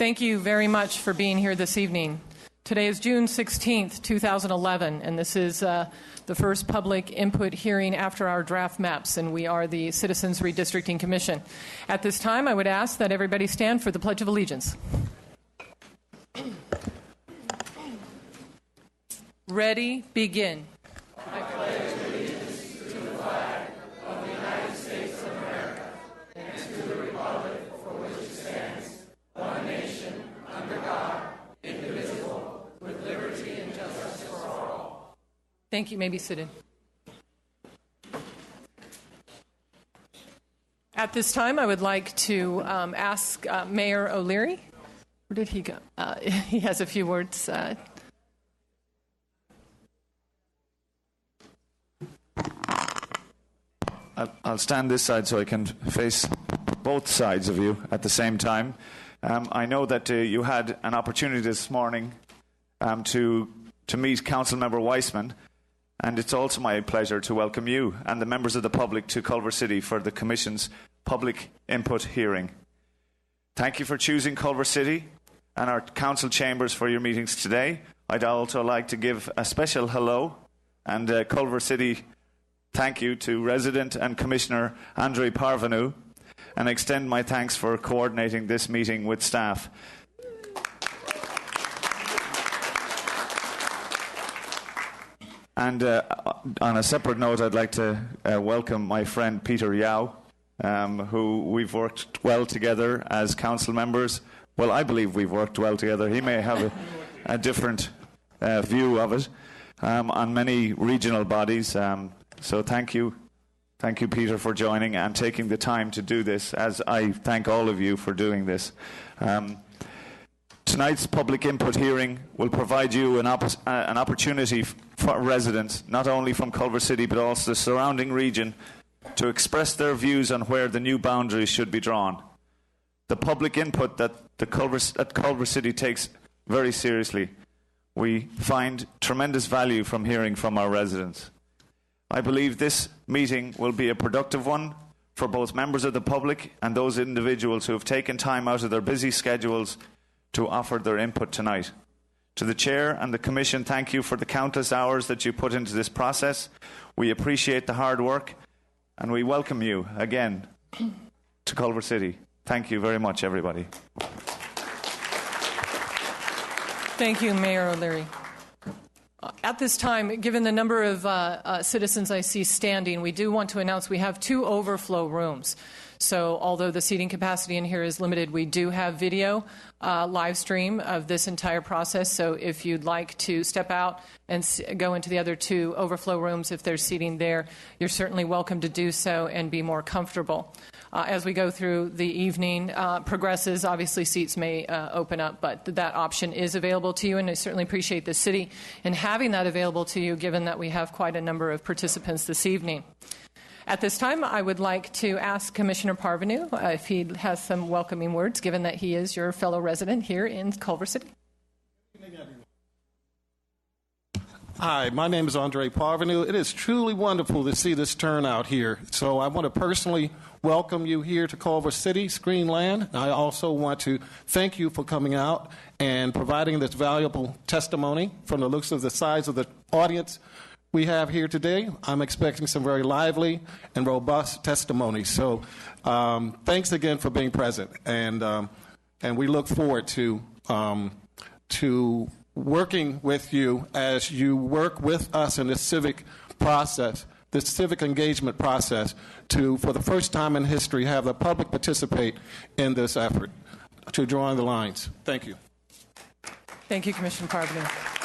Thank you very much for being here this evening. Today is June 16th, 2011, and this is the first public input hearing after our draft maps, and we are the Citizens Redistricting Commission. At this time, I would ask that everybody stand for the Pledge of Allegiance. Ready, begin. I pledge allegiance to the flag of the United States of America and to the republic for which it stands, one nation, under God, indivisible, with liberty and justice for all. Thank you. You may be seated. At this time, I would like to ask Mayor O'Leary. Where did he go? He has a few words. I'll stand this side so I can face both sides of you at the same time. I know that you had an opportunity this morning to meet Councilmember Weissman, and it's also my pleasure to welcome you and the members of the public to Culver City for the Commission's public input hearing. Thank you for choosing Culver City and our council chambers for your meetings today. I'd also like to give a special hello and Culver City thank you to Resident and Commissioner Andrei Parvenu, and extend my thanks for coordinating this meeting with staff. And on a separate note, I'd like to welcome my friend Peter Yao, who we've worked well together as council members. Well, I believe we've worked well together. He may have a different view of it on many regional bodies. So thank you, Peter, for joining and taking the time to do this, as I thank all of you for doing this. Tonight's public input hearing will provide you an opportunity for residents, not only from Culver City but also the surrounding region, to express their views on where the new boundaries should be drawn. The public input that Culver City takes very seriously. We find tremendous value from hearing from our residents. I believe this meeting will be a productive one for both members of the public and those individuals who have taken time out of their busy schedules to offer their input tonight. To the Chair and the Commission, thank you for the countless hours that you put into this process. We appreciate the hard work, and we welcome you again to Culver City. Thank you very much, everybody. Thank you, Mayor O'Leary. At this time, given the number of citizens I see standing, we do want to announce we have 2 overflow rooms. So although the seating capacity in here is limited, we do have video live stream of this entire process. So if you'd like to step out and go into the other 2 overflow rooms, if there's seating there, you're certainly welcome to do so and be more comfortable. As we go through the evening progresses, obviously seats may open up, but that option is available to you, and I certainly appreciate the city in having that available to you, given that we have quite a number of participants this evening. At this time, I would like to ask Commissioner Parvenu if he has some welcoming words, given that he is your fellow resident here in Culver City. Hi, my name is Andrei Parvenu. It is truly wonderful to see this turnout here. So I want to personally welcome you here to Culver City, Screenland. I also want to thank you for coming out and providing this valuable testimony. From the looks of the size of the audience we have here today, I'm expecting some very lively and robust testimony. So thanks again for being present, and we look forward to working with you as you work with us in this civic process, this civic engagement process, to, for the first time in history, have the public participate in this effort to drawing the lines. Thank you. Thank you, Commissioner Parvenu.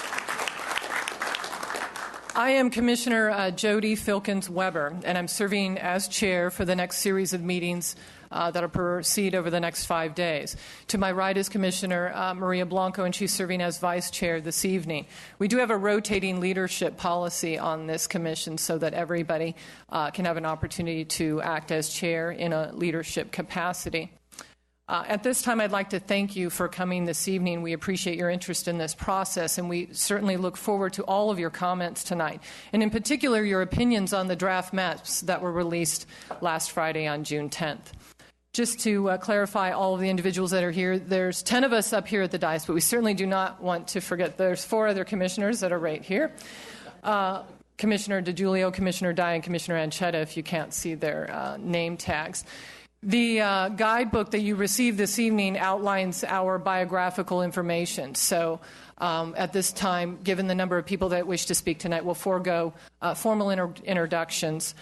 I am Commissioner Jody Filkins-Weber, and I'm serving as chair for the next series of meetings that will proceed over the next 5 days. To my right is Commissioner Maria Blanco, and she's serving as vice chair this evening. We do have a rotating leadership policy on this commission so that everybody can have an opportunity to act as chair in a leadership capacity. At this time, I'd like to thank you for coming this evening. We appreciate your interest in this process, and we certainly look forward to all of your comments tonight, and in particular, your opinions on the draft maps that were released last Friday on June 10th. Just to clarify all of the individuals that are here, there's 10 of us up here at the dais, but we certainly do not want to forget there's 4 other commissioners that are right here. Commissioner DiGiulio, Commissioner Dye, and Commissioner Anchetta, if you can't see their name tags. The guidebook that you received this evening outlines our biographical information. So at this time, given the number of people that wish to speak tonight, we'll forego formal introductions.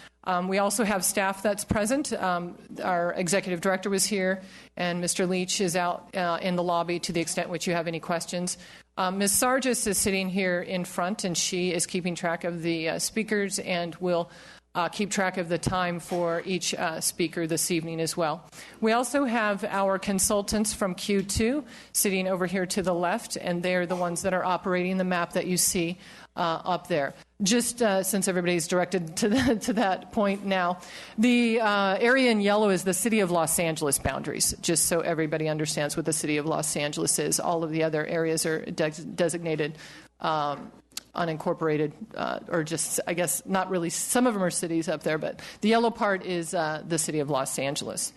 We also have staff that's present. Our executive director was here, and Mr. Leach is out in the lobby to the extent which you have any questions. Ms. Sargis is sitting here in front, and she is keeping track of the speakers and will keep track of the time for each speaker this evening as well. We also have our consultants from Q2 sitting over here to the left, and they're the ones that are operating the map that you see up there. Just since everybody's directed to that point now, the area in yellow is the City of Los Angeles boundaries, just so everybody understands what the City of Los Angeles is. All of the other areas are designated unincorporated, or just, I guess, not really. Some of them are cities up there, but the yellow part is the City of Los Angeles.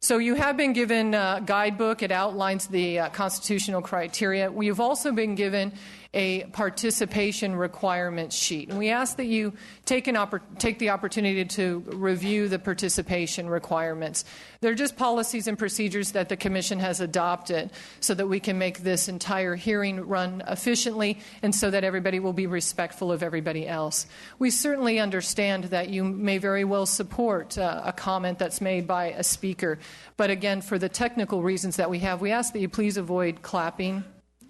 So you have been given a guidebook. It outlines the constitutional criteria. We've also been given a participation requirement sheet. And we ask that you take the opportunity to review the participation requirements. They're just policies and procedures that the Commission has adopted so that we can make this entire hearing run efficiently and so that everybody will be respectful of everybody else. We certainly understand that you may very well support a comment that's made by a speaker. But again, for the technical reasons that we have, we ask that you please avoid clapping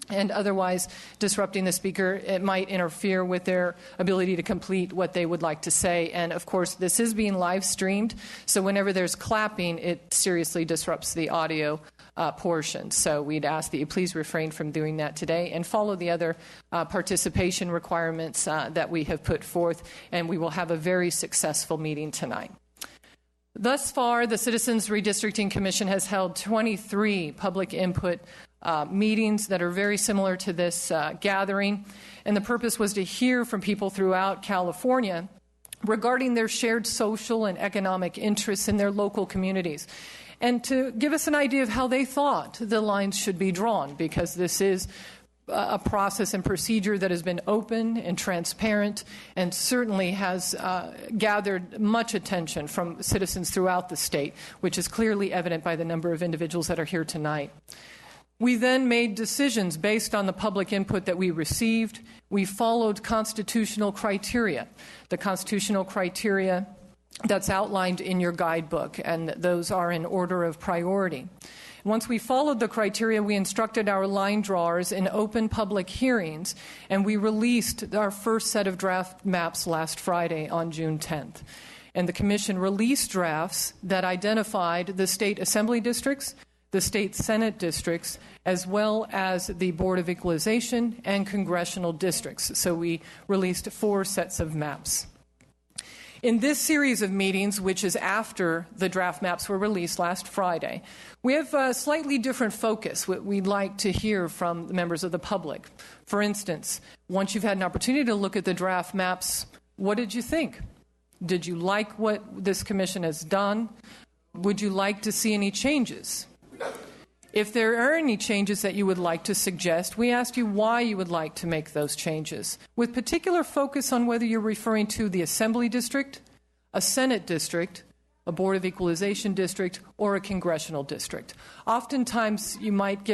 and otherwise disrupting the speaker. It might interfere with their ability to complete what they would like to say. And of course, this is being live streamed, so whenever there's clapping, it seriously disrupts the audio portion. So we'd ask that you please refrain from doing that today and follow the other participation requirements that we have put forth, and we will have a very successful meeting tonight. Thus far, the Citizens Redistricting Commission has held 23 public input meetings that are very similar to this gathering, and the purpose was to hear from people throughout California regarding their shared social and economic interests in their local communities, and to give us an idea of how they thought the lines should be drawn, because this is a process and procedure that has been open and transparent and certainly has gathered much attention from citizens throughout the state, which is clearly evident by the number of individuals that are here tonight. We then made decisions based on the public input that we received. We followed constitutional criteria, the constitutional criteria that's outlined in your guidebook, and those are in order of priority. Once we followed the criteria, we instructed our line drawers in open public hearings, and we released our first set of draft maps last Friday on June 10th. And the Commission released drafts that identified the state assembly districts, the state Senate districts, as well as the Board of Equalization and congressional districts. So we released 4 sets of maps. In this series of meetings, which is after the draft maps were released last Friday, we have a slightly different focus, what we'd like to hear from the members of the public. For instance, once you've had an opportunity to look at the draft maps, what did you think? Did you like what this commission has done? Would you like to see any changes? If there are any changes that you would like to suggest, we ask you why you would like to make those changes, with particular focus on whether you're referring to the Assembly District, a Senate District, a Board of Equalization District, or a Congressional District. Oftentimes, you might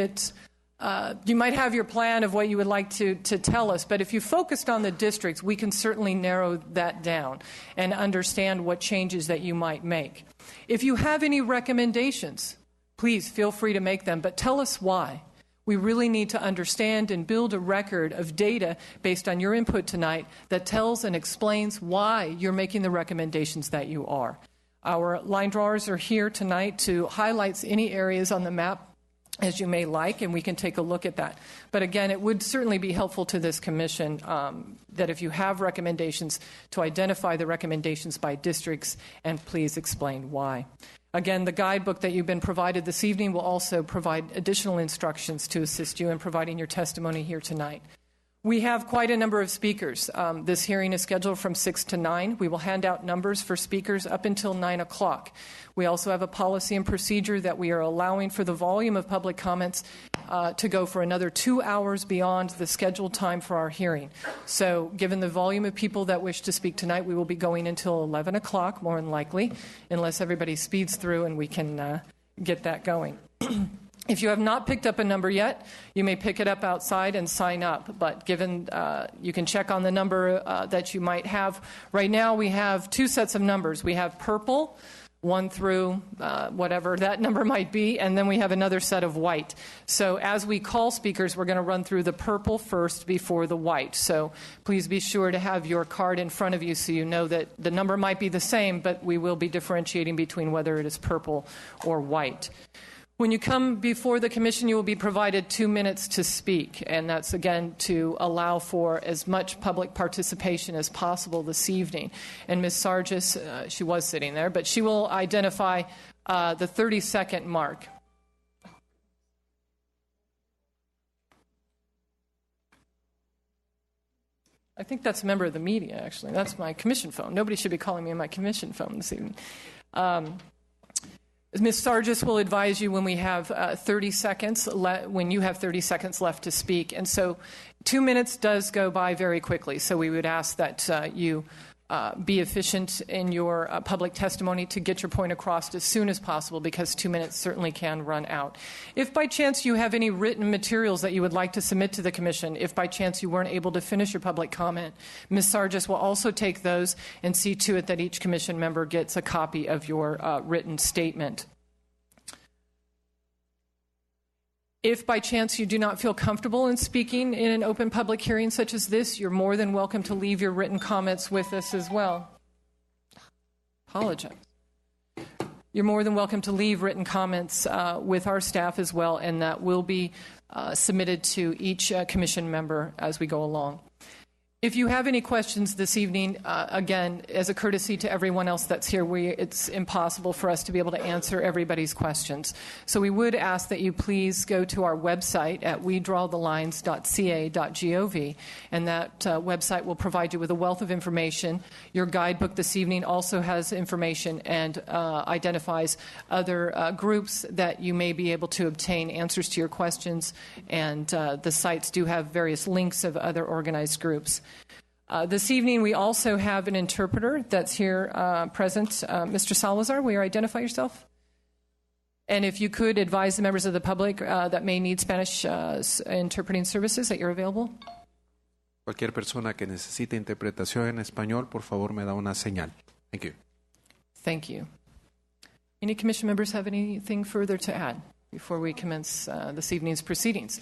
have your plan of what you would like to tell us, but if you focused on the districts, we can certainly narrow that down and understand what changes that you might make. If you have any recommendations, please feel free to make them, but tell us why. We really need to understand and build a record of data based on your input tonight that tells and explains why you're making the recommendations that you are. Our line drawers are here tonight to highlight any areas on the map as you may like, and we can take a look at that. But again, it would certainly be helpful to this commission that if you have recommendations, to identify the recommendations by districts and please explain why. Again, the guidebook that you've been provided this evening will also provide additional instructions to assist you in providing your testimony here tonight. We have quite a number of speakers. This hearing is scheduled from 6 to 9. We will hand out numbers for speakers up until 9 o'clock. We also have a policy and procedure that we are allowing for the volume of public comments to go for another 2 hours beyond the scheduled time for our hearing. So given the volume of people that wish to speak tonight, we will be going until 11 o'clock, more than likely, unless everybody speeds through and we can get that going. If you have not picked up a number yet, you may pick it up outside and sign up. But given you can check on the number that you might have. Right now we have 2 sets of numbers. We have purple, 1 through whatever that number might be, and then we have another set of white. So as we call speakers, we're going to run through the purple first before the white. So please be sure to have your card in front of you so you know that the number might be the same, but we will be differentiating between whether it is purple or white. When you come before the commission, you will be provided 2 minutes to speak, and that's, again, to allow for as much public participation as possible this evening. And Ms. Sargis, she was sitting there, but she will identify the 30-second mark. I think that's a member of the media, actually. That's my commission phone. Nobody should be calling me on my commission phone this evening. Ms. Sargis will advise you when we have 30 seconds, when you have 30 seconds left to speak. And so 2 minutes does go by very quickly. So we would ask that you be efficient in your public testimony to get your point across as soon as possible, because 2 minutes certainly can run out. If by chance you have any written materials that you would like to submit to the commission, if by chance you weren't able to finish your public comment, Ms. Sargis will also take those and see to it that each commission member gets a copy of your written statement. If by chance you do not feel comfortable in speaking in an open public hearing such as this, you're more than welcome to leave your written comments with us as well. Apologize. You're more than welcome to leave written comments with our staff as well, and that will be submitted to each commission member as we go along. If you have any questions this evening, again, as a courtesy to everyone else that's here, it's impossible for us to be able to answer everybody's questions. So we would ask that you please go to our website at wedrawthelines.ca.gov, and that website will provide you with a wealth of information. Your guidebook this evening also has information and identifies other groups that you may be able to obtain answers to your questions, and the sites do have various links of other organized groups. This evening, we also have an interpreter that's here present. Mr. Salazar, will you identify yourself? And if you could advise the members of the public that may need Spanish interpreting services that you're available. Cualquier persona que necesite interpretación en español, por favor, me da una señal. Thank you. Thank you. Any commission members have anything further to add before we commence this evening's proceedings?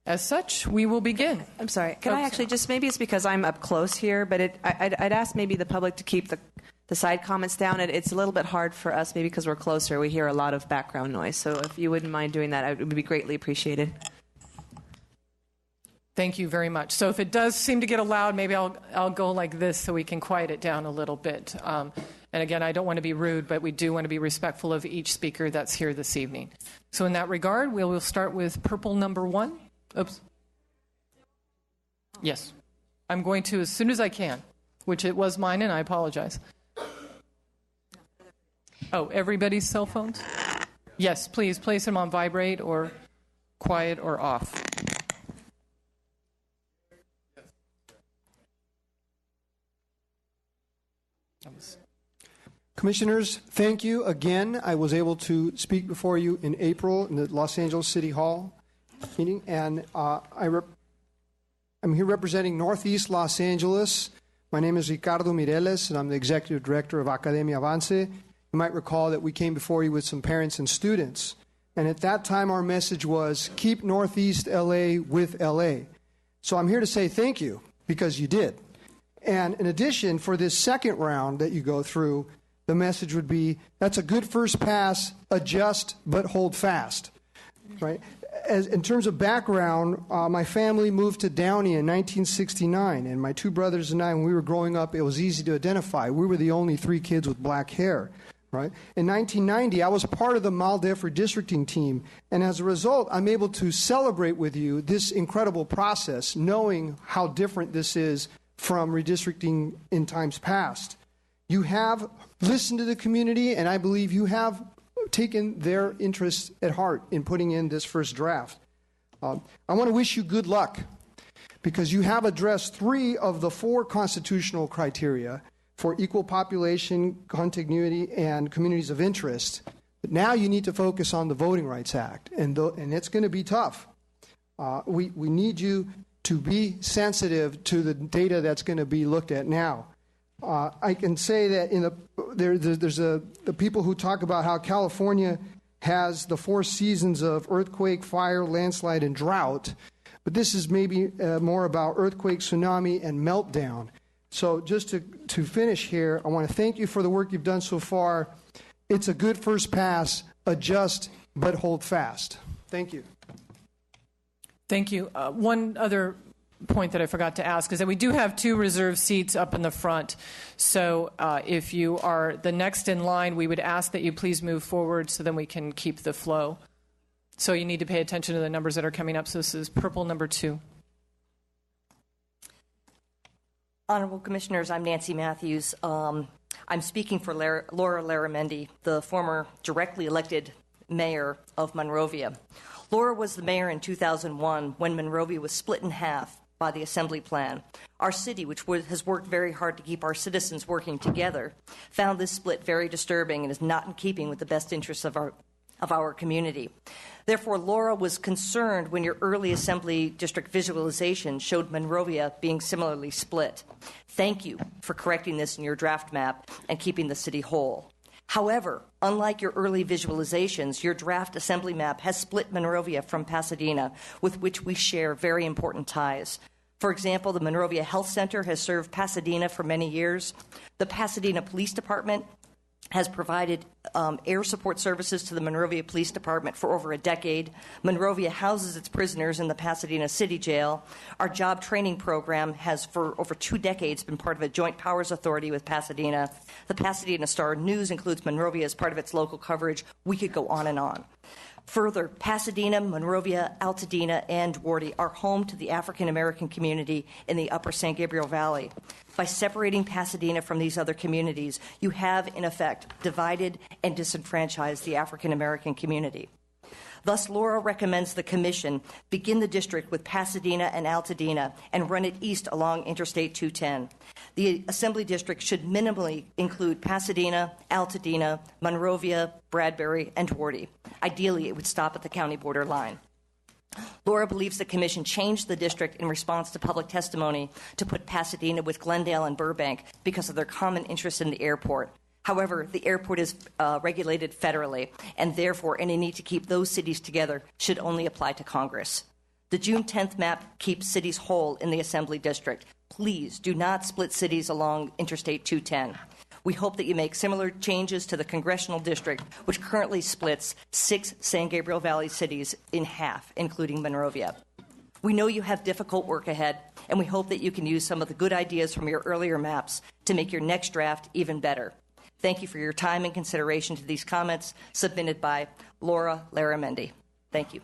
As such, we will begin. I'm sorry. Can I actually just, maybe it's because I'm up close here, but I'd ask maybe the public to keep the side comments down. It's a little bit hard for us, maybe because we're closer. We hear a lot of background noise. So if you wouldn't mind doing that, it would be greatly appreciated. Thank you very much. So if it does seem to get loud, maybe I'll go like this so we can quiet it down a little bit. And again, I don't want to be rude, but we do want to be respectful of each speaker that's here this evening. So in that regard, we will start with purple number 1. Oops. Yes. I'm going to as soon as I can, which it was mine, and I apologize. Oh, everybody's cell phones? Yes, please place them on vibrate or quiet or off. Commissioners, thank you again. I was able to speak before you in April in the Los Angeles City Hall meeting, and I'm here representing Northeast Los Angeles. My name is Ricardo Mireles, and I'm the Executive Director of Academia Avance. You might recall that we came before you with some parents and students, and at that time our message was, keep Northeast LA with LA. So I'm here to say thank you, because you did. And in addition, for this second round that you go through, the message would be, that's a good first pass, adjust but hold fast, right? In terms of background, my family moved to Downey in 1969, and my 2 brothers and I, when we were growing up, it was easy to identify. We were the only 3 kids with black hair. right? In 1990, I was part of the MALDEF redistricting team, and as a result, I'm able to celebrate with you this incredible process, knowing how different this is from redistricting in times past. You have listened to the community, and I believe you have taken their interests at heart in putting in this first draft. I want to wish you good luck, because you have addressed 3 of the 4 constitutional criteria for equal population, contiguity, and communities of interest. But now you need to focus on the Voting Rights Act, and it's going to be tough. We need you to be sensitive to the data that's going to be looked at now. I can say that there's the people who talk about how California has the 4 seasons of earthquake, fire, landslide, and drought, but this is maybe more about earthquake, tsunami, and meltdown. So just to finish here, I want to thank you for the work you've done so far. It's a good first pass. Adjust, but hold fast. Thank you. Thank you. One other point that I forgot to ask is that we do have 2 reserved seats up in the front. So if you are the next in line, we would ask that you please move forward so then we can keep the flow. So you need to pay attention to the numbers that are coming up. So this is purple number 2. Honorable Commissioners, I'm Nancy Matthews. I'm speaking for Laura Laramendi, the former directly elected mayor of Monrovia. Laura was the mayor in 2001 when Monrovia was split in half by the Assembly Plan. Our city, which has worked very hard to keep our citizens working together, found this split very disturbing and is not in keeping with the best interests of our community. Therefore, Laura was concerned when your early Assembly District visualization showed Monrovia being similarly split. Thank you for correcting this in your draft map and keeping the city whole. However, unlike your early visualizations, your draft Assembly map has split Monrovia from Pasadena, with which we share very important ties. For example, the Monrovia Health Center has served Pasadena for many years. The Pasadena Police Department has provided air support services to the Monrovia Police Department for over a decade. Monrovia houses its prisoners in the Pasadena City Jail. Our job training program has for over 2 decades been part of a joint powers authority with Pasadena. The Pasadena Star News includes Monrovia as part of its local coverage. We could go on and on. Further, Pasadena, Monrovia, Altadena, and Duarte are home to the African American community in the upper San Gabriel Valley. By separating Pasadena from these other communities, you have, in effect, divided and disenfranchised the African American community. Thus, Laura recommends the Commission begin the district with Pasadena and Altadena and run it east along Interstate 210. The Assembly District should minimally include Pasadena, Altadena, Monrovia, Bradbury, and Duarte. Ideally, it would stop at the county border line. Laura believes the Commission changed the district in response to public testimony to put Pasadena with Glendale and Burbank because of their common interest in the airport. However, the airport is regulated federally, and therefore any need to keep those cities together should only apply to Congress. The June 10th map keeps cities whole in the Assembly District. Please do not split cities along Interstate 210. We hope that you make similar changes to the Congressional District, which currently splits 6 San Gabriel Valley cities in half, including Monrovia. We know you have difficult work ahead, and we hope that you can use some of the good ideas from your earlier maps to make your next draft even better. Thank you for your time and consideration to these comments submitted by Laura Laramendi. Thank you.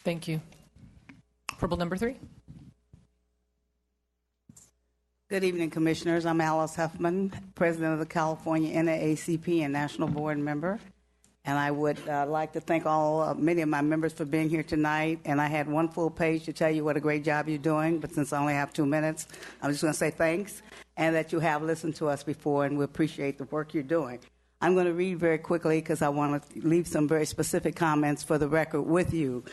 Thank you. Purple number 3. Good evening, Commissioners. I'm Alice Huffman, President of the California NAACP and National Board member. And I would like to thank many of my members for being here tonight. And I had 1 full page to tell you what a great job you're doing, but since I only have 2 minutes, I'm just going to say thanks and that you have listened to us before, and we appreciate the work you're doing. I'm going to read very quickly because I want to leave some very specific comments for the record with you.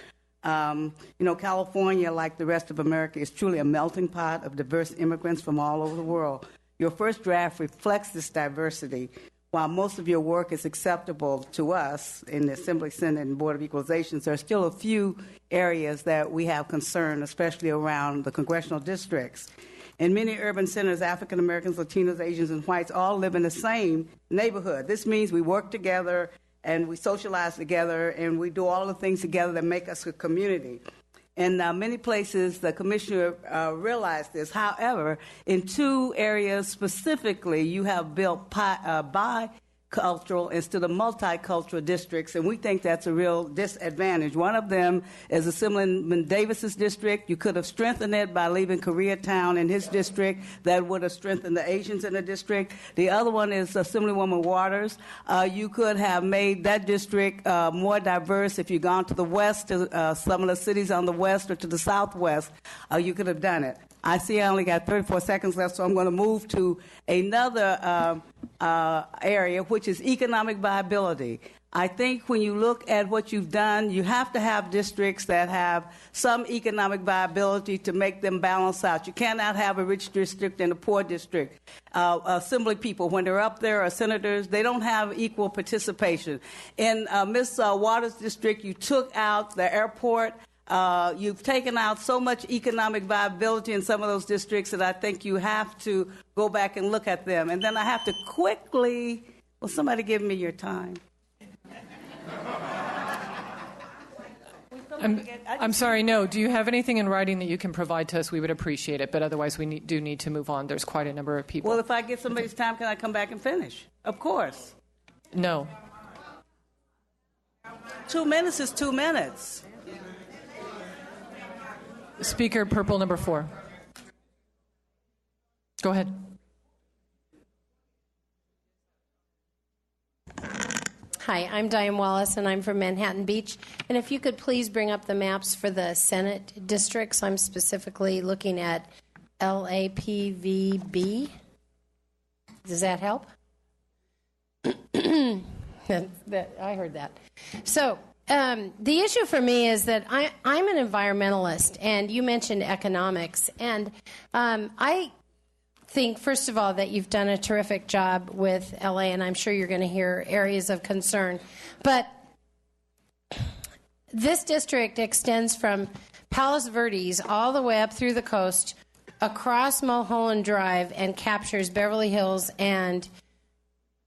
California, like the rest of America, is truly a melting pot of diverse immigrants from all over the world. Your first draft reflects this diversity. While most of your work is acceptable to us in the Assembly, Senate, and Board of Equalizations, there are still a few areas that we have concern, especially around the congressional districts. In many urban centers, African Americans, Latinos, Asians, and whites all live in the same neighborhood. This means we work together and we socialize together and we do all the things together that make us a community. In many places, the commissioner realized this. However, in 2 areas specifically, you have built cultural instead of multicultural districts, and we think that's a real disadvantage. One of them is Assemblyman Davis's district. You could have strengthened it by leaving Koreatown in his district. That would have strengthened the Asians in the district. The other one is Assemblywoman Waters. You could have made that district more diverse if you'd gone to the west, to some of the cities on the west, or to the southwest. You could have done it. I see I only got 34 seconds left, so I'm going to move to another area, which is economic viability. I think when you look at what you've done, you have to have districts that have some economic viability to make them balance out. You cannot have a rich district and a poor district. Assembly people, when they're up there, or senators, they don't have equal participation. In Ms. Waters' district, you took out the airport. You've taken out so much economic viability in some of those districts that I think you have to go back and look at them. And then I have to quickly, will somebody give me your time? I'm sorry, no. Do you have anything in writing that you can provide to us? We would appreciate it, but otherwise we do need to move on. There's quite a number of people. Well, if I get somebody's time, can I come back and finish? Of course. No. 2 minutes is 2 minutes. Speaker, purple number 4. Go ahead. Hi, I'm Diane Wallace, and I'm from Manhattan Beach. And if you could please bring up the maps for the Senate districts. I'm specifically looking at LAPVB. Does that help? I heard that. So the issue for me is that I'm an environmentalist, and you mentioned economics. And I think, first of all, that you've done a terrific job with LA, and I'm sure you're going to hear areas of concern. But this district extends from Palos Verdes all the way up through the coast, across Mulholland Drive, and captures Beverly Hills and...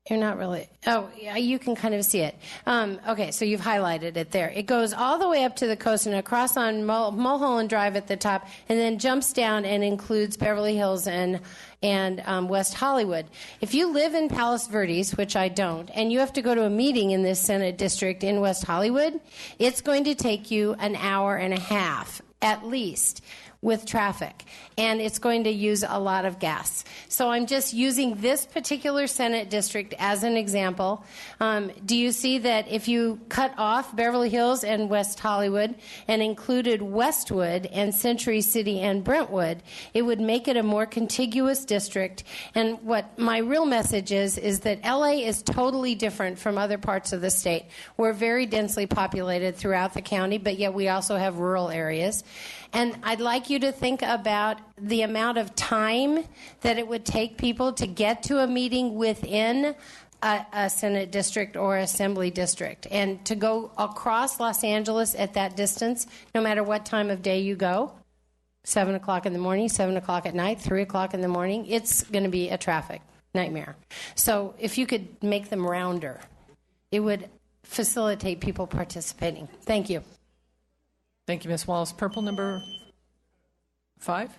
You're not really... Oh, yeah, you can kind of see it. Okay, so you've highlighted it there. It goes all the way up to the coast and across on Mulholland Drive at the top, and then jumps down and includes Beverly Hills and West Hollywood. If you live in Palos Verdes, which I don't, and you have to go to a meeting in this Senate district in West Hollywood, it's going to take you an hour and a half, at least, with traffic, and it's going to use a lot of gas. So I'm just using this particular Senate district as an example. Do you see that if you cut off Beverly Hills and West Hollywood and included Westwood and Century City and Brentwood, it would make it a more contiguous district? And what my real message is that LA is totally different from other parts of the state. We're very densely populated throughout the county, but yet we also have rural areas. And I'd like you to think about the amount of time that it would take people to get to a meeting within a Senate district or assembly district. And to go across Los Angeles at that distance, no matter what time of day you go, 7 o'clock in the morning, 7 o'clock at night, 3 o'clock in the morning, it's going to be a traffic nightmare. So if you could make them rounder, it would facilitate people participating. Thank you. Thank you, Ms. Wallace. Purple number 5.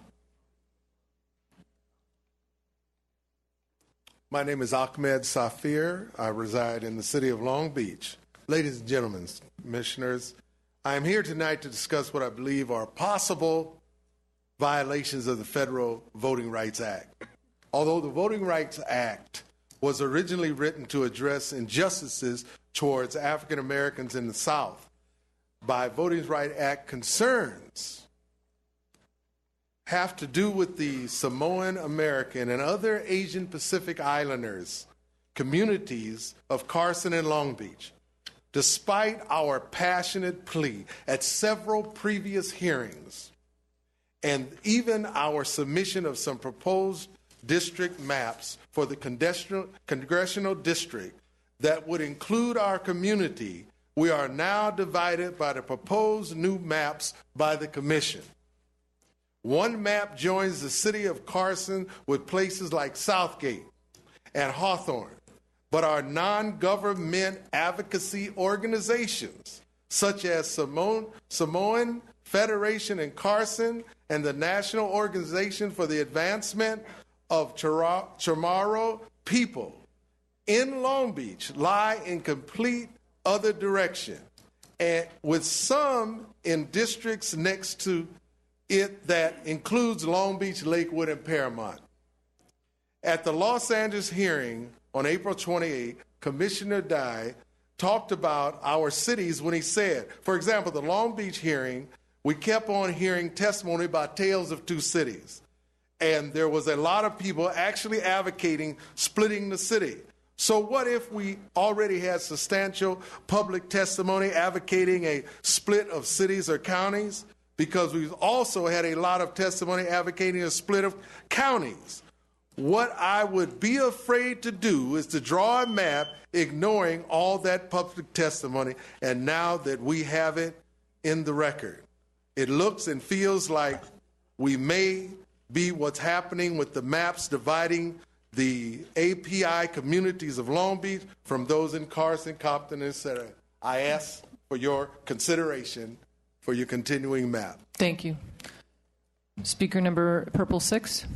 My name is Ahmed Safir. I reside in the city of Long Beach. Ladies and gentlemen, commissioners, I am here tonight to discuss what I believe are possible violations of the Federal Voting Rights Act. Although the Voting Rights Act was originally written to address injustices towards African Americans in the South, by Voting Rights Act concerns have to do with the Samoan American and other Asian Pacific Islanders communities of Carson and Long Beach. Despite our passionate plea at several previous hearings and even our submission of some proposed district maps for the congressional district that would include our community, we are now divided by the proposed new maps by the Commission. One map joins the city of Carson with places like Southgate and Hawthorne, but our non-government advocacy organizations, such as Samoan Federation in Carson and the National Organization for the Advancement of Chamorro People, in Long Beach lie in complete other direction, and with some in districts next to it that includes Long Beach, Lakewood, and Paramount. At the Los Angeles hearing on April 28, Commissioner Dye talked about our cities when he said, for example, the Long Beach hearing, we kept on hearing testimony about tales of two cities. And there was a lot of people actually advocating splitting the city. So what if we already had substantial public testimony advocating a split of cities or counties? Because we've also had a lot of testimony advocating a split of counties. What I would be afraid to do is to draw a map ignoring all that public testimony, and now that we have it in the record, it looks and feels like we may be what's happening with the maps dividing the API communities of Long Beach from those in Carson, Compton, etc. I ask for your consideration for your continuing map. Thank you. Speaker number Purple 6.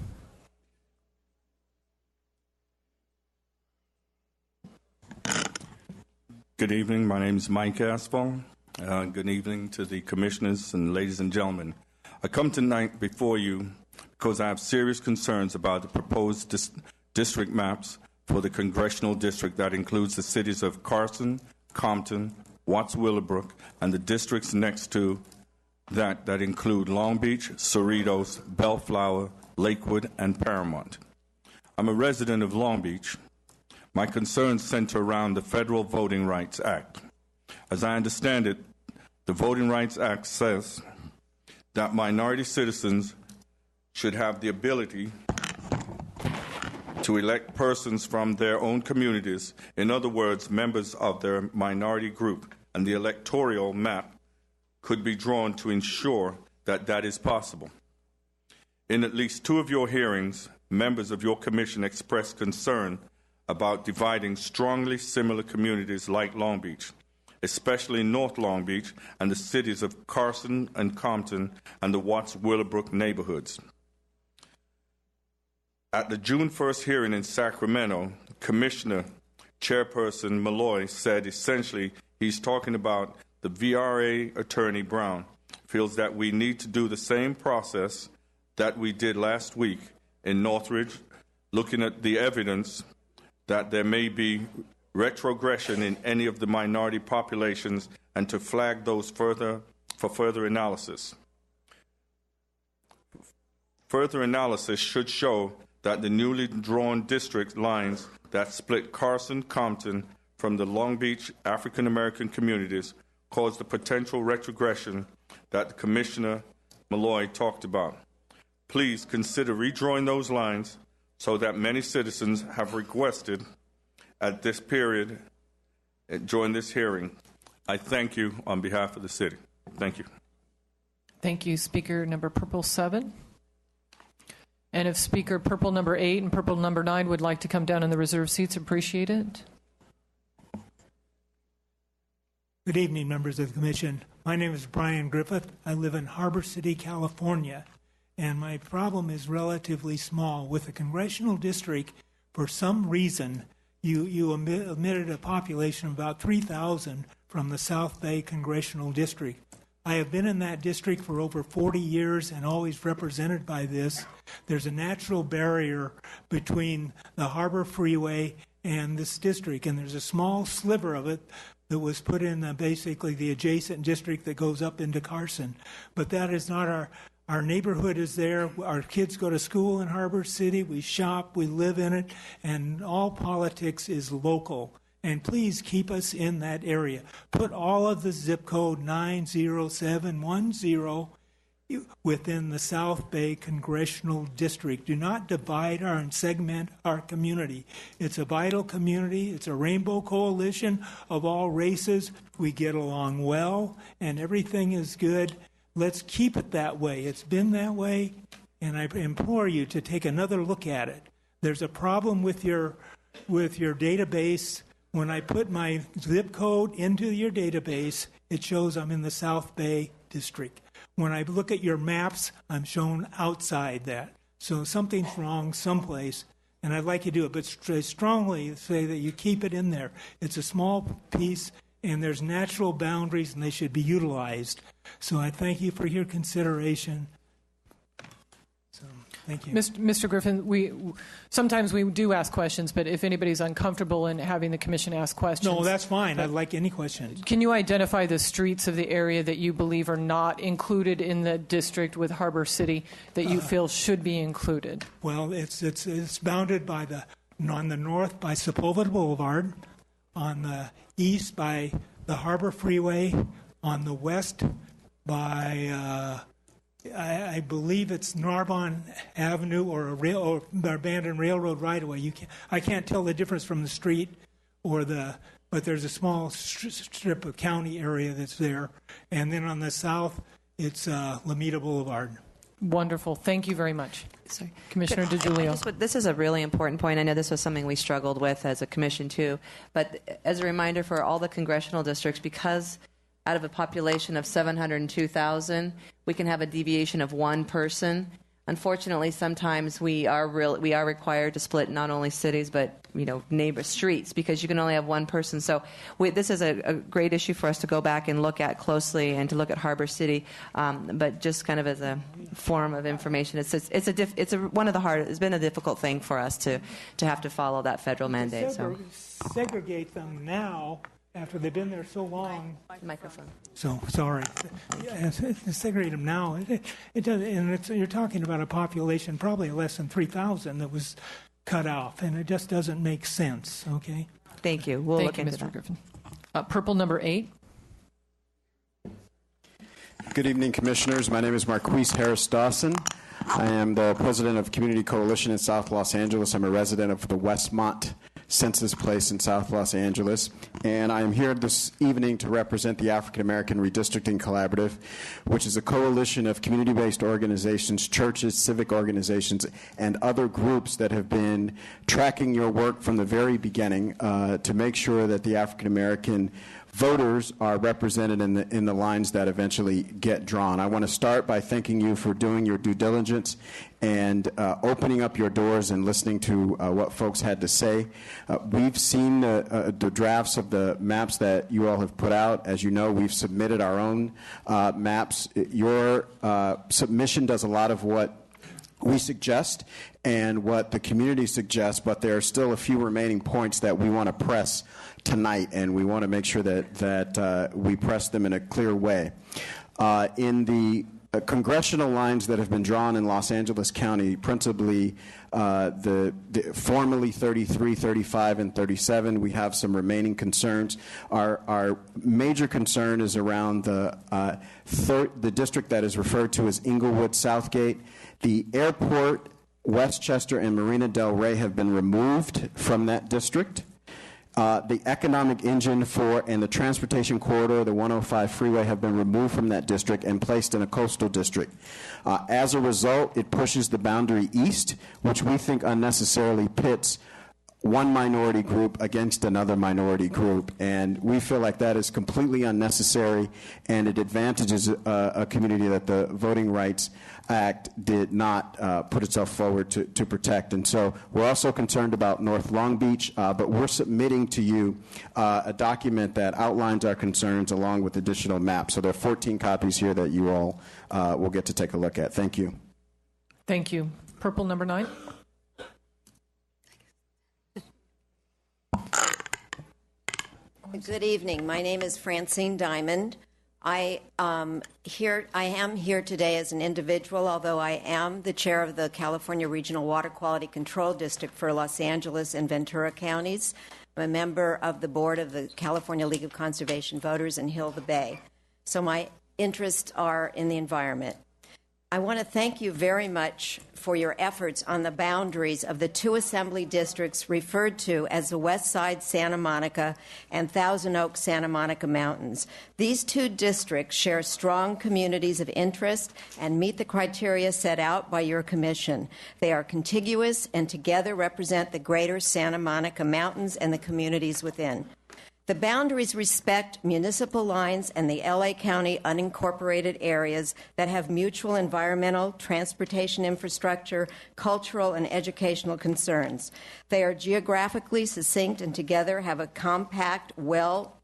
Good evening. My name is Mike Asphalt. Good evening to the commissioners and ladies and gentlemen. I come tonight before you because I have serious concerns about the proposed district maps for the congressional district that includes the cities of Carson, Compton, Watts Willowbrook, and the districts next to that include Long Beach, Cerritos, Bellflower, Lakewood, and Paramount. I'm a resident of Long Beach. My concerns center around the Federal Voting Rights Act. As I understand it, the Voting Rights Act says that minority citizens should have the ability to elect persons from their own communities, in other words, members of their minority group, and the electoral map could be drawn to ensure that that is possible. In at least 2 of your hearings, members of your commission expressed concern about dividing strongly similar communities like Long Beach, especially North Long Beach and the cities of Carson and Compton and the Watts Willowbrook neighborhoods. At the June 1st hearing in Sacramento, Commissioner Chairperson Malloy said essentially he's talking about the VRA Attorney Brown feels that we need to do the same process that we did last week in Northridge, looking at the evidence that there may be retrogression in any of the minority populations and to flag those for further analysis. Further analysis should show that the newly drawn district lines that split Carson, Compton from the Long Beach African American communities caused the potential retrogression that Commissioner Malloy talked about. Please consider redrawing those lines so that many citizens have requested at this period during this hearing. I thank you on behalf of the city. Thank you. Thank you. Speaker number Purple 7. And if Speaker Purple number 8 and Purple number 9 would like to come down in the reserved seats, appreciate it. Good evening, members of the Commission. My name is Brian Griffith. I live in Harbor City, California, and my problem is relatively small. With a congressional district, for some reason, you omitted a population of about 3,000 from the South Bay Congressional District. I have been in that district for over 40 years and always represented by this. There's a natural barrier between the Harbor Freeway and this district, and there's a small sliver of it that was put in basically the adjacent district that goes up into Carson. But that is not our neighborhood is there. Our kids go to school in Harbor City. We shop. We live in it. And all politics is local. And please keep us in that area. Put all of the zip code 90710 within the South Bay Congressional District. Do not divide and segment our community. It's a vital community. It's a rainbow coalition of all races. We get along well, and everything is good. Let's keep it that way. It's been that way, and I implore you to take another look at it. There's a problem with your database. When I put my zip code into your database, it shows I'm in the South Bay District. When I look at your maps, I'm shown outside that. So something's wrong someplace. and I'd like you to do it, but strongly say that you keep it in there. It's a small piece, and there's natural boundaries, and they should be utilized. So I thank you for your consideration. So, thank you. Mr. Griffin, sometimes we do ask questions, but if anybody's uncomfortable in having the commission ask questions... No, that's fine. I'd like any questions. Can you identify the streets of the area that you believe are not included in the district with Harbor City that you feel should be included? Well, it's bounded by on the north by Sepulveda Boulevard, on the east by the Harbor Freeway, on the west by... I believe it's Narbonne Avenue or abandoned railroad right-of-way. I can't tell the difference from the street but there's a small strip of county area that's there. And then on the south, it's Lomita Boulevard. Wonderful. Thank you very much. Sorry. Commissioner DiGiulio. This is a really important point. I know this was something we struggled with as a commission too. But as a reminder for all the congressional districts, because out of a population of 702,000, we can have a deviation of one person. Unfortunately, sometimes we are required to split not only cities but neighbor streets because you can only have one person. So this is a great issue for us to go back and look at closely and to look at Harbor City. But just kind of as a form of information, it's been a difficult thing for us to have to follow that federal mandate. So segregate them now. After they've been there so long. Microphone. So sorry. Segregate them now. It does, and you're talking about a population probably less than 3,000 that was cut off, and it just doesn't make sense. Okay. Thank you. We'll look into Mr. that. Griffin. Purple number 8. Good evening, Commissioners. My name is Marquise Harris Dawson. I am the president of Community Coalition in South Los Angeles. I'm a resident of the Westmont Census Place in South Los Angeles, and I am here this evening to represent the African American Redistricting Collaborative, which is a coalition of community-based organizations, churches, civic organizations, and other groups that have been tracking your work from the very beginning to make sure that the African American voters are represented in the lines that eventually get drawn. I want to start by thanking you for doing your due diligence and opening up your doors and listening to what folks had to say. We've seen the drafts of the maps that you all have put out. As you know, we've submitted our own maps. Your submission does a lot of what we suggest and what the community suggests, but there are still a few remaining points that we want to press tonight, and we want to make sure that we press them in a clear way. In the congressional lines that have been drawn in Los Angeles County, principally the formerly 33, 35, and 37, we have some remaining concerns. Our major concern is around the district that is referred to as Inglewood Southgate. The airport, Westchester, and Marina del Rey have been removed from that district. The economic engine and the transportation corridor, the 105 freeway, have been removed from that district and placed in a coastal district. As a result, it pushes the boundary east, which we think unnecessarily pits one minority group against another minority group, and we feel like that is completely unnecessary, and it advantages a community that the Voting Rights Act did not put itself forward to protect. And so we're also concerned about North Long Beach, but we're submitting to you a document that outlines our concerns along with additional maps. So there are 14 copies here that you all will get to take a look at. Thank you. Thank you. Purple number 9. Good evening. My name is Francine Diamond. I am here today as an individual, although I am the chair of the California Regional Water Quality Control District for Los Angeles and Ventura counties. I'm a member of the board of the California League of Conservation Voters in Hilda Bay. So my interests are in the environment. I want to thank you very much for your efforts on the boundaries of the 2 assembly districts referred to as the West Side Santa Monica and Thousand Oaks Santa Monica Mountains. These 2 districts share strong communities of interest and meet the criteria set out by your commission. They are contiguous and together represent the greater Santa Monica Mountains and the communities within. The boundaries respect municipal lines and the LA County unincorporated areas that have mutual environmental, transportation infrastructure, cultural, and educational concerns. They are geographically succinct and together have a compact,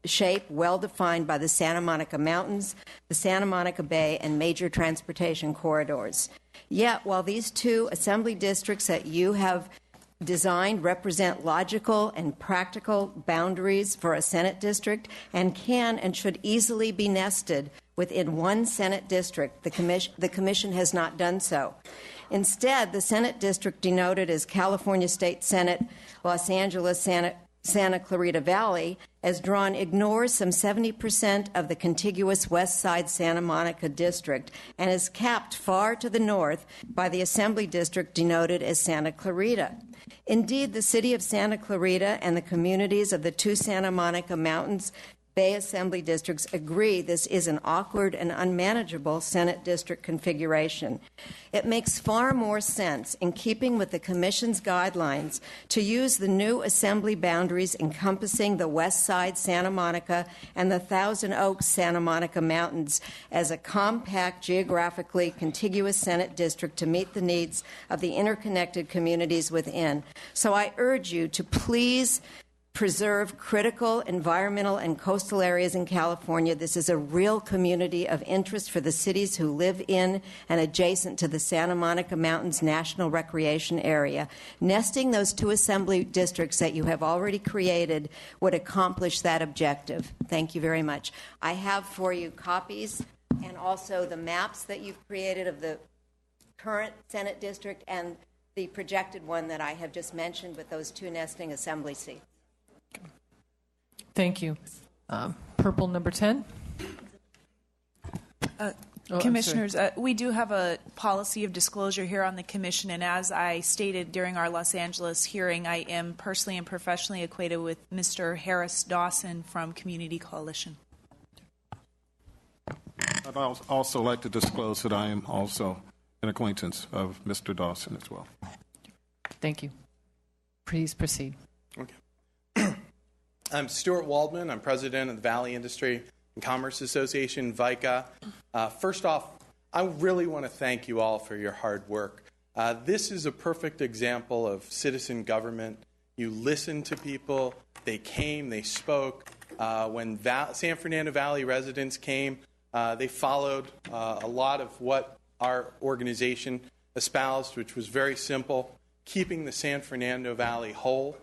shape well defined by the Santa Monica Mountains, the Santa Monica Bay, and major transportation corridors. Yet, while these two assembly districts that you have designed represent logical and practical boundaries for a Senate district and can and should easily be nested within one Senate district, the Commission has not done so. Instead, the Senate district denoted as California State Senate, Los Angeles, Santa Clarita Valley, as drawn, ignores some 70% of the contiguous West Side Santa Monica district and is capped far to the north by the Assembly district denoted as Santa Clarita. Indeed, the city of Santa Clarita and the communities of the two Santa Monica Mountains Bay Assembly districts agree this is an awkward and unmanageable Senate district configuration. It makes far more sense, in keeping with the Commission's guidelines, to use the new Assembly boundaries encompassing the West Side Santa Monica and the Thousand Oaks Santa Monica Mountains as a compact, geographically contiguous Senate district to meet the needs of the interconnected communities within. So I urge you to please preserve critical environmental and coastal areas in California. This is a real community of interest for the cities who live in and adjacent to the Santa Monica Mountains National Recreation Area. Nesting those two assembly districts that you have already created would accomplish that objective. Thank you very much. I have for you copies and also the maps that you've created of the current Senate district and the projected one that I have just mentioned with those two nesting assembly seats. Thank you. Purple number 10. Commissioners, we do have a policy of disclosure here on the Commission, and as I stated during our Los Angeles hearing, I am personally and professionally acquainted with Mr. Harris Dawson from Community Coalition. I'd also like to disclose that I am also an acquaintance of Mr. Dawson as well. Thank you. Please proceed. Okay. I'm Stuart Waldman. I'm president of the Valley Industry and Commerce Association, VICA. First off, I really want to thank you all for your hard work. This is a perfect example of citizen government. You listened to people. They came. They spoke. When San Fernando Valley residents came, they followed a lot of what our organization espoused, which was very simple: keeping the San Fernando Valley whole,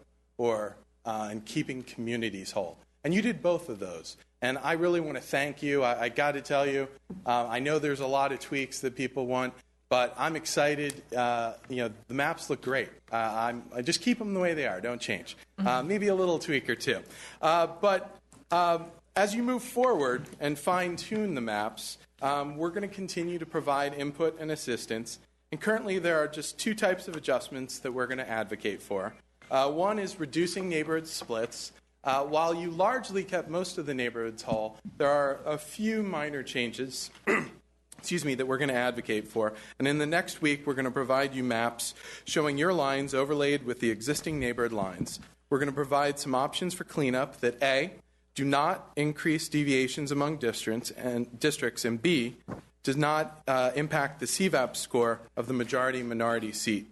and keeping communities whole. And you did both of those. And I really want to thank you. I got to tell you, I know there's a lot of tweaks that people want, but I'm excited. The maps look great. I just keep them the way they are. Don't change. Maybe a little tweak or two. But as you move forward and fine-tune the maps, we're going to continue to provide input and assistance. And currently, there are just two types of adjustments that we're going to advocate for. One is reducing neighborhood splits. While you largely kept most of the neighborhoods whole, there are a few minor changes that we're going to advocate for. And in the next week, we're going to provide you maps showing your lines overlaid with the existing neighborhood lines. We're going to provide some options for cleanup that A, do not increase deviations among districts, and B, does not impact the CVAP score of the majority-minority seat.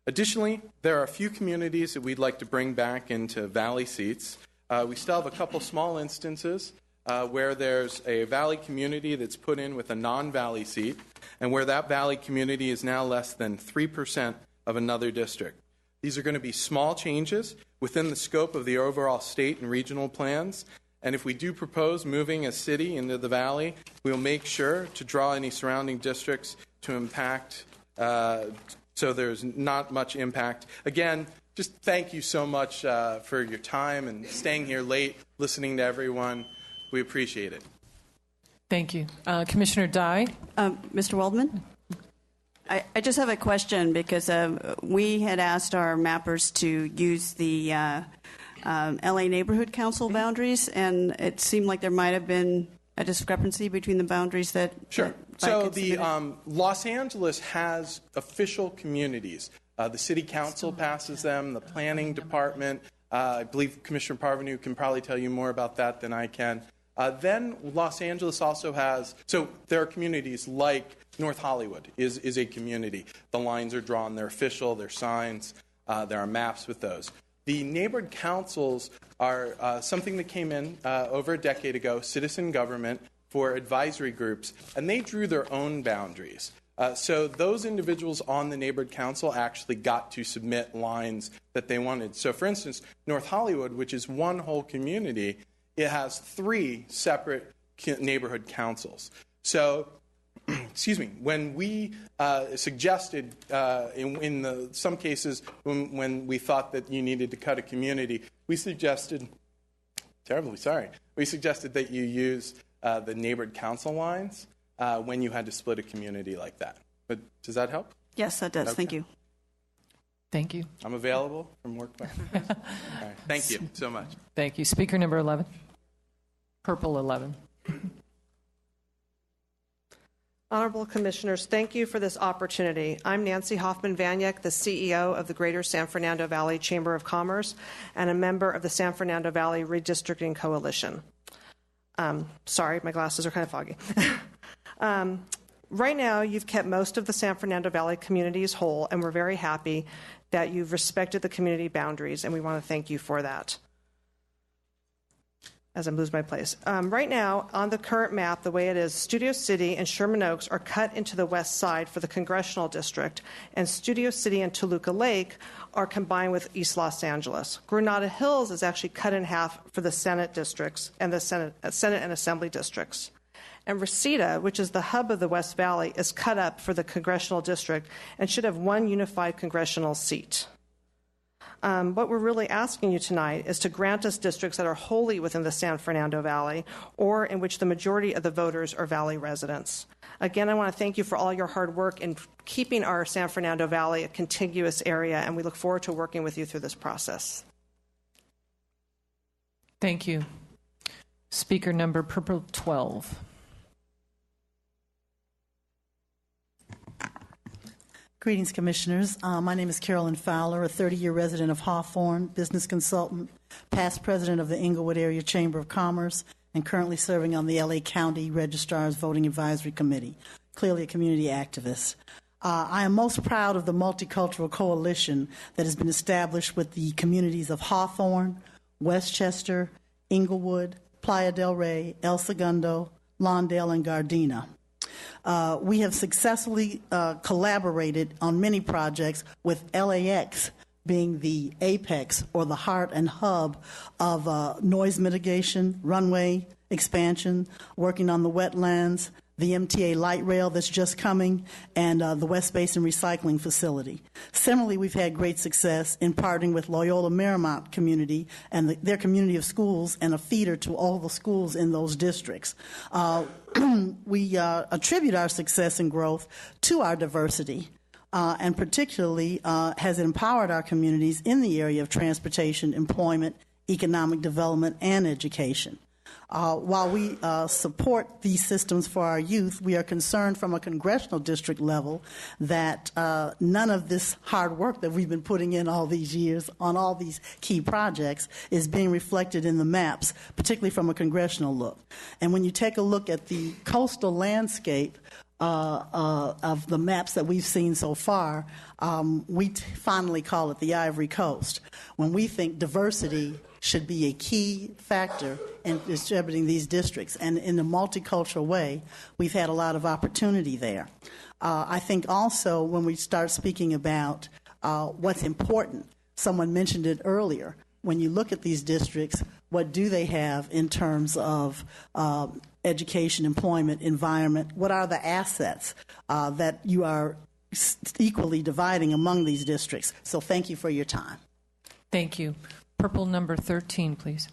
Additionally, there are a few communities that we'd like to bring back into Valley seats. We still have a couple small instances where there's a Valley community that's put in with a non-Valley seat, and where that Valley community is now less than 3% of another district. These are going to be small changes within the scope of the overall state and regional plans. And if we do propose moving a city into the Valley, we'll make sure to draw any surrounding districts to impact so there's not much impact. Again, just thank you so much for your time and staying here late, listening to everyone. We appreciate it. Thank you. Commissioner Dye. Mr. Waldman? I just have a question because we had asked our mappers to use the LA Neighborhood Council boundaries, and it seemed like there might have been a discrepancy between the boundaries that... Sure. So the Los Angeles has official communities. The city council passes them, the planning department, I believe Commissioner Parvenu can probably tell you more about that than I can. Then Los Angeles also has, so there are communities like North Hollywood is a community. The lines are drawn, they're official, they're signs, there are maps with those. The neighborhood councils are something that came in over a decade ago, citizen government for advisory groups, and they drew their own boundaries. So those individuals on the neighborhood council actually got to submit lines that they wanted. So for instance, North Hollywood, which is one whole community, it has 3 separate neighborhood councils. So, excuse me, when we suggested in some cases when we thought that you needed to cut a community, we suggested that you use the neighborhood council lines when you had to split a community like that. But does that help? Yes, that does. Okay. Thank you. Thank you. I'm available from work. All right. Thank you so much. Thank you. Speaker number 11. Purple 11. Honorable Commissioners, thank you for this opportunity. I'm Nancy Hoffman-Vaniak, the CEO of the Greater San Fernando Valley Chamber of Commerce and a member of the San Fernando Valley Redistricting Coalition. Sorry, my glasses are kind of foggy. Right now, you've kept most of the San Fernando Valley communities whole, and we're very happy that you've respected the community boundaries, and we want to thank you for that. As I lose my place. Right now, on the current map, the way it is, Studio City and Sherman Oaks are cut into the west side for the congressional district, and Studio City and Toluca Lake are combined with East Los Angeles. Granada Hills is actually cut in half for the Senate districts and the Senate and Assembly districts. And Reseda, which is the hub of the West Valley, is cut up for the congressional district and should have one unified congressional seat. What we're really asking you tonight is to grant us districts that are wholly within the San Fernando Valley or in which the majority of the voters are Valley residents. Again, I want to thank you for all your hard work in keeping our San Fernando Valley a contiguous area, and we look forward to working with you through this process. Thank you. Speaker number Purple 12. Greetings, Commissioners. My name is Carolyn Fowler, a 30-year resident of Hawthorne, business consultant, past president of the Inglewood Area Chamber of Commerce, and currently serving on the LA County Registrar's Voting Advisory Committee, clearly a community activist. I am most proud of the multicultural coalition that has been established with the communities of Hawthorne, Westchester, Inglewood, Playa del Rey, El Segundo, Lawndale, and Gardena. We have successfully collaborated on many projects, with LAX being the apex or the heart and hub of noise mitigation, runway expansion, working on the wetlands, the MTA light rail that's just coming, and the West Basin Recycling Facility. Similarly, we've had great success in partnering with Loyola Marymount community and their community of schools and a feeder to all the schools in those districts. We attribute our success and growth to our diversity, and particularly has empowered our communities in the area of transportation, employment, economic development, and education. While we support these systems for our youth, we are concerned from a congressional district level that none of this hard work that we've been putting in all these years on all these key projects is being reflected in the maps, particularly from a congressional look. And when you take a look at the coastal landscape of the maps that we've seen so far, we finally call it the Ivory Coast. When we think diversity should be a key factor in distributing these districts, and in a multicultural way, we've had a lot of opportunity there. I think also when we start speaking about what's important, someone mentioned it earlier, when you look at these districts, what do they have in terms of education, employment, environment? What are the assets that you are equally dividing among these districts? So thank you for your time. Thank you. Purple number 13, please.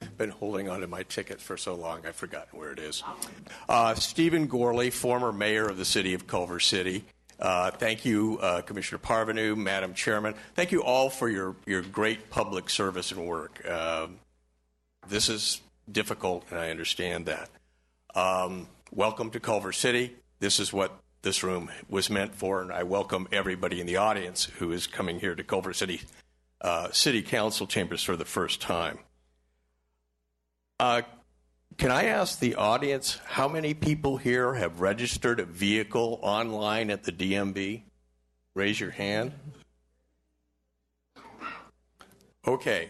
I've been holding on to my ticket for so long, I've forgotten where it is. Stephen Gorley, former mayor of the city of Culver City. Thank you, Commissioner Parvenu, Madam Chairman. Thank you all for your great public service and work. This is difficult, and I understand that. Welcome to Culver City. this is what this room was meant for, and I welcome everybody in the audience who is coming here to Culver City City Council chambers for the first time. Can I ask the audience how many people here have registered a vehicle online at the DMV? Raise your hand. Okay.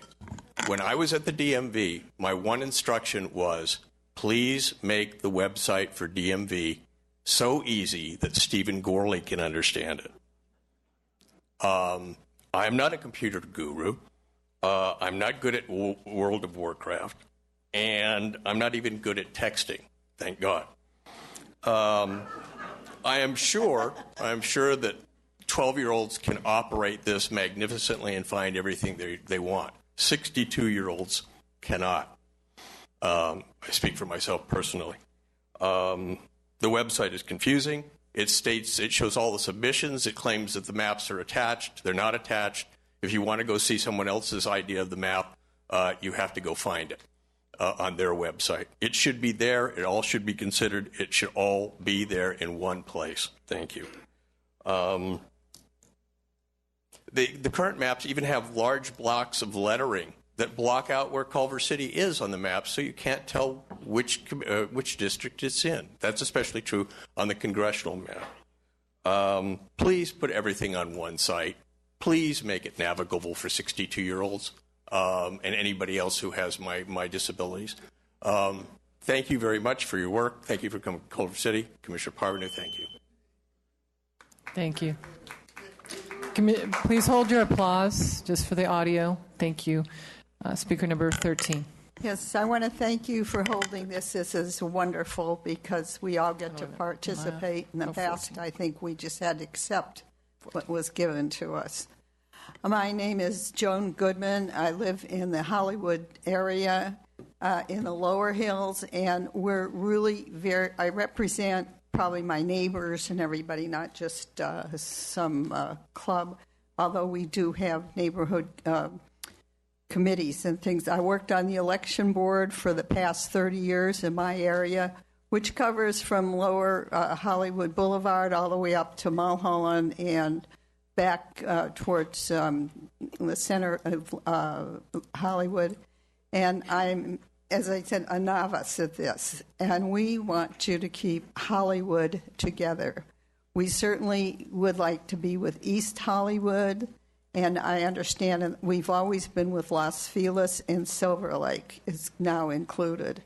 When I was at the DMV, my one instruction was, please make the website for DMV so easy that Stephen Gorley can understand it. I'm not a computer guru. I'm not good at World of Warcraft. And I'm not even good at texting, thank God. I am sure that 12-year-olds can operate this magnificently and find everything they want. 62-year-olds cannot. I speak for myself personally. The website is confusing. It shows all the submissions. It claims that the maps are attached. They're not attached. If you want to go see someone else's idea of the map, you have to go find it on their website. It should be there. It all should be considered. It should all be there in one place. Thank you. The current maps even have large blocks of lettering that block out where Culver City is on the map, so you can't tell which district it's in. That's especially true on the congressional map. Please put everything on one site. Please make it navigable for 62-year-olds and anybody else who has my disabilities. Thank you very much for your work. Thank you for coming to Culver City. Commissioner Parvenu, thank you. Thank you. Please hold your applause just for the audio. Thank you. Speaker number 13. Yes, I want to thank you for holding this. This is wonderful because we all get to participate. In the past, I think we just had to accept what was given to us. My name is Joan Goodman. I live in the Hollywood area in the Lower Hills, and we're really I represent probably my neighbors and everybody, not just some club, although we do have neighborhood committees and things. I worked on the election board for the past 30 years in my area, which covers from Lower Hollywood Boulevard all the way up to Mulholland and back towards the center of Hollywood. And I'm, as I said, a novice at this. And we want you to keep Hollywood together. We certainly would like to be with East Hollywood. And I understand that we've always been with Los Feliz, and Silver Lake is now included.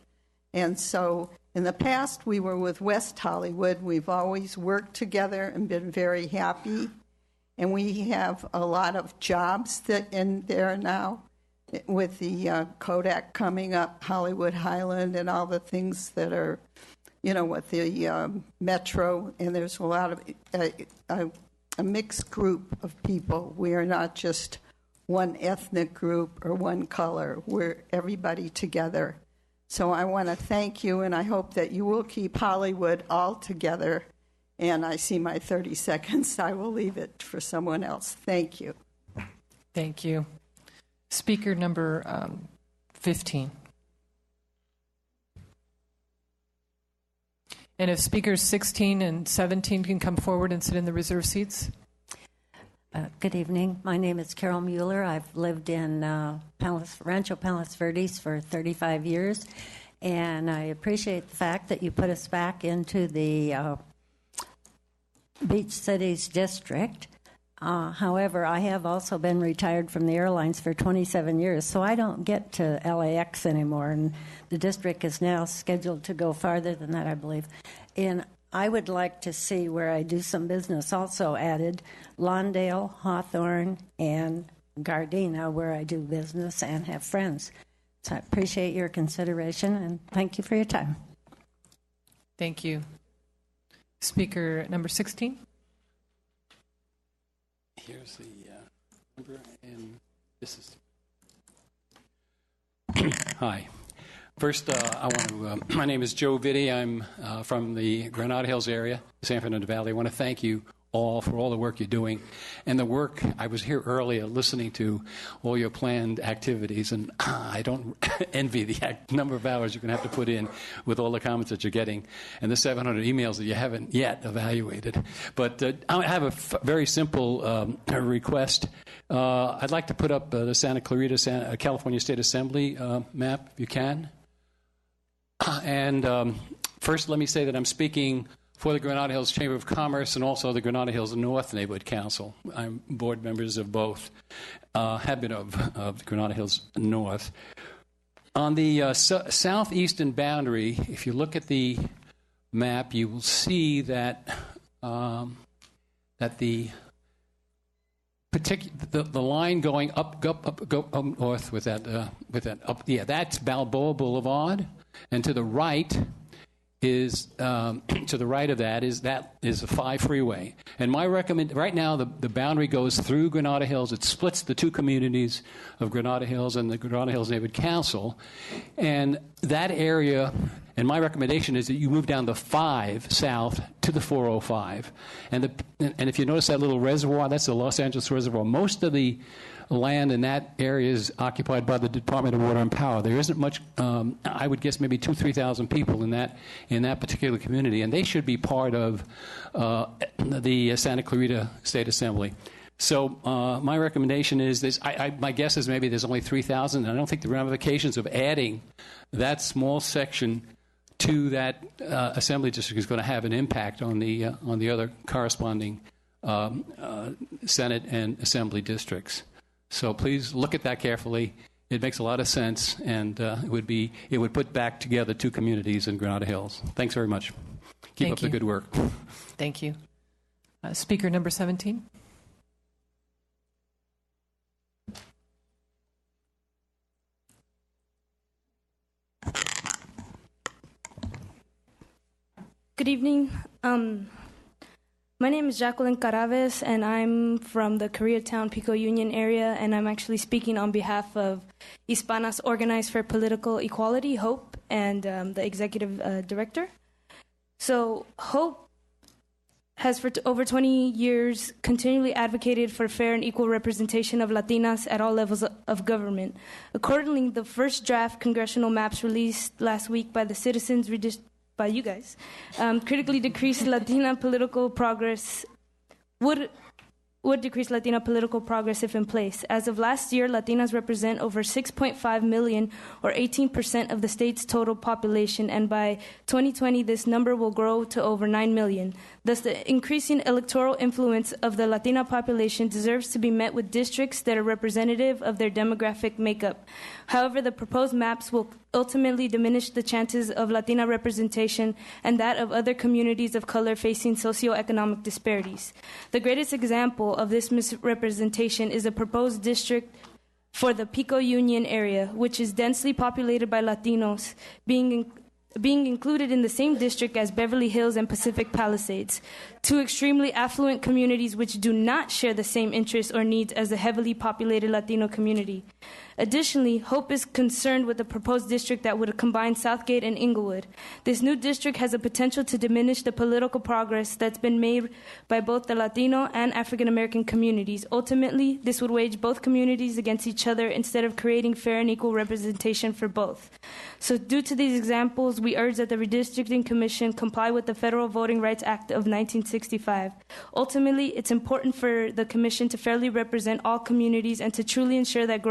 And so in the past, we were with West Hollywood. We've always worked together and been very happy. And we have a lot of jobs that in there now with the Kodak coming up, Hollywood Highland, and all the things that are, with the Metro. And there's a lot of a mixed group of people. We are not just one ethnic group or one color. We're everybody together. So I want to thank you, and I hope that you will keep Hollywood all together. And I see my 30 seconds. I will leave it for someone else. Thank you. Thank you. Speaker number 15. And if speakers 16 and 17 can come forward and sit in the reserve seats. Good evening. My name is Carol Mueller. I've lived in Rancho Palos Verdes for 35 years, and I appreciate the fact that you put us back into the Beach Cities District. However, I have also been retired from the airlines for 27 years, so I don't get to LAX anymore, and the district is now scheduled to go farther than that, I believe. And I would like to see where I do some business also added, Lawndale, Hawthorne, and Gardena, where I do business and have friends. So I appreciate your consideration, and thank you for your time. Thank you. Speaker number 16. Here's the number, and this is. Hi. First, I want to. My name is Joe Vitti. I'm from the Granada Hills area, San Fernando Valley. I want to thank you all for all the work you're doing. And the work, I was here earlier listening to all your planned activities, and I don't envy the number of hours you're going to have to put in with all the comments that you're getting and the 700 emails that you haven't yet evaluated. But I have a very simple request. I'd like to put up the Santa Clarita, California State Assembly map, if you can. And first, let me say that I'm speaking for the Granada Hills Chamber of Commerce and also the Granada Hills North Neighborhood Council. I'm board members of both, have been of the Granada Hills North. On the southeastern boundary, if you look at the map, you will see that that the line going up north with that up, that's Balboa Boulevard, and to the right is to the right of that is a 5 freeway. And my right now the boundary goes through Granada Hills. It splits the two communities of Granada Hills and the Granada Hills Neighborhood Council. And that area, and my recommendation is that you move down the 5 south to the 405. And if you notice that little reservoir, that's the Los Angeles Reservoir. Most of the land in that area is occupied by the Department of Water and Power. There isn't much, I would guess maybe 2,000-3,000 people in that particular community, and they should be part of the Santa Clarita State Assembly. So my recommendation is this. My guess is maybe there's only 3,000, and I don't think the ramifications of adding that small section to that assembly district is going to have an impact on the other corresponding Senate and Assembly districts. So please look at that carefully. It makes a lot of sense, and it would put back together two communities in Granada Hills. Thanks very much. Keep up the good work. Thank you. Speaker number 17. Good evening. My name is Jacqueline Caraves, and I'm from the Koreatown Pico Union area, and I'm actually speaking on behalf of Hispanas Organized for Political Equality, HOPE, and the executive director. So HOPE has for over 20 years continually advocated for fair and equal representation of Latinas at all levels of government. Accordingly, the first draft congressional maps released last week by the citizens by you guys, critically decrease Latina political progress, would decrease Latina political progress if in place. As of last year, Latinas represent over 6.5 million, or 18% of the state's total population, and by 2020, this number will grow to over 9 million. Thus, the increasing electoral influence of the Latina population deserves to be met with districts that are representative of their demographic makeup. However, the proposed maps will ultimately diminish the chances of Latina representation and that of other communities of color facing socioeconomic disparities. The greatest example of this misrepresentation is the proposed district for the Pico Union area, which is densely populated by Latinos, being included in the same district as Beverly Hills and Pacific Palisades, two extremely affluent communities which do not share the same interests or needs as the heavily populated Latino community. Additionally, HOPE is concerned with the proposed district that would combine Southgate and Inglewood. This new district has a potential to diminish the political progress that's been made by both the Latino and African American communities. Ultimately, this would wage both communities against each other instead of creating fair and equal representation for both. So due to these examples, we urge that the Redistricting Commission comply with the Federal Voting Rights Act of 1965. Ultimately, it's important for the Commission to fairly represent all communities and to truly ensure that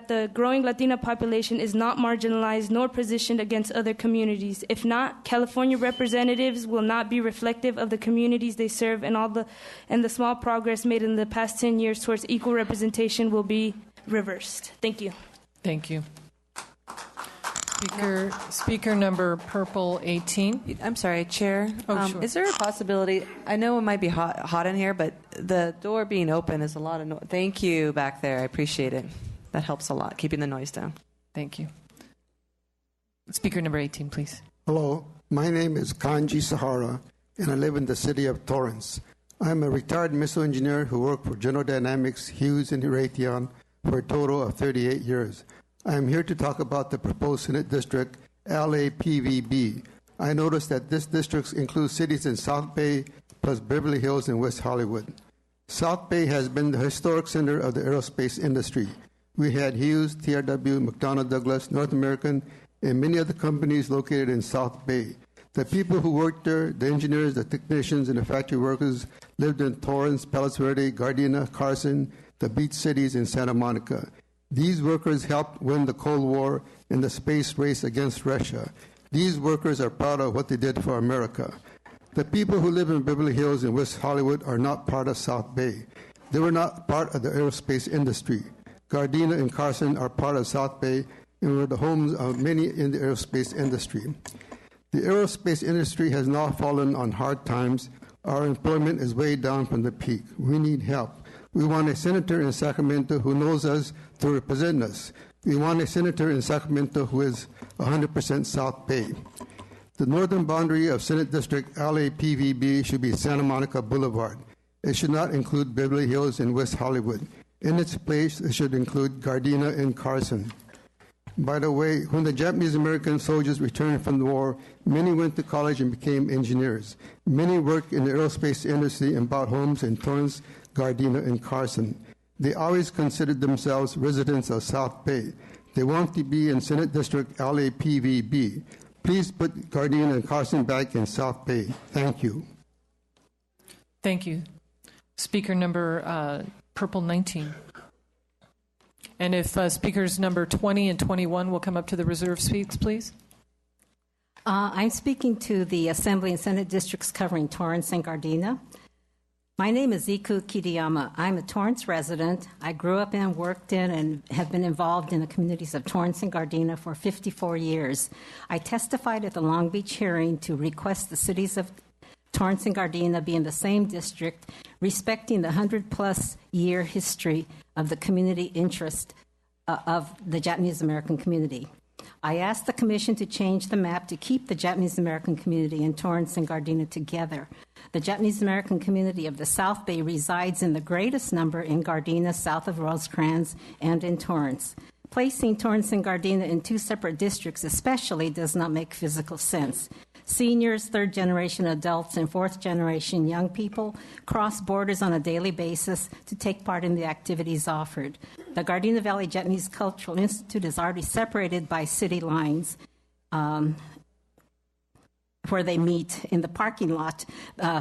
the growing Latina population is not marginalized nor positioned against other communities. If not, California representatives will not be reflective of the communities they serve, and the small progress made in the past 10 years towards equal representation will be reversed. Thank you. Thank you. Speaker number purple 18. I'm sorry, Chair. Sure. Is there a possibility? I know it might be hot in here, but the door being open is a lot of noise. Thank you back there. I appreciate it. That helps a lot, keeping the noise down. Thank you. Speaker number 18, please. Hello, my name is Kanji Sahara, and I live in the city of Torrance. I'm a retired missile engineer who worked for General Dynamics, Hughes, and Raytheon for a total of 38 years. I am here to talk about the proposed Senate District LAPVB, I noticed that this district includes cities in South Bay plus Beverly Hills and West Hollywood. South Bay has been the historic center of the aerospace industry. We had Hughes, TRW, McDonnell Douglas, North American, and many other companies located in South Bay. The people who worked there, the engineers, the technicians, and the factory workers lived in Torrance, Palos Verde, Gardena, Carson, the beach cities, and Santa Monica. These workers helped win the Cold War and the space race against Russia. These workers are proud of what they did for America. The people who live in Beverly Hills and West Hollywood are not part of South Bay. They were not part of the aerospace industry. Gardena and Carson are part of South Bay and were the homes of many in the aerospace industry. The aerospace industry has now fallen on hard times. Our employment is way down from the peak. We need help. We want a senator in Sacramento who knows us to represent us. We want a senator in Sacramento who is 100% South Bay. The northern boundary of Senate District LAPVB should be Santa Monica Boulevard. It should not include Beverly Hills and West Hollywood. In its place, it should include Gardena and Carson. By the way, when the Japanese American soldiers returned from the war, many went to college and became engineers. Many worked in the aerospace industry and bought homes in Torrance, Gardena, and Carson. They always considered themselves residents of South Bay. They want to be in Senate District LAPVB. Please put Gardena and Carson back in South Bay. Thank you. Thank you. Speaker number Purple 19. And if speakers number 20 and 21 will come up to the reserve seats, please. I'm speaking to the Assembly and Senate districts covering Torrance and Gardena. My name is Iku Kiriyama. I'm a Torrance resident. I grew up and worked in and have been involved in the communities of Torrance and Gardena for 54 years. I testified at the Long Beach hearing to request the cities of Torrance and Gardena be in the same district, respecting the 100-plus year history of the community interest of the Japanese American community. I asked the Commission to change the map to keep the Japanese American community in Torrance and Gardena together. The Japanese American community of the South Bay resides in the greatest number in Gardena, south of Rosecrans, and in Torrance. Placing Torrance and Gardena in two separate districts especially does not make physical sense. Seniors, third-generation adults, and fourth-generation young people cross borders on a daily basis to take part in the activities offered. The Gardena Valley Japanese Cultural Institute is already separated by city lines where they meet in the parking lot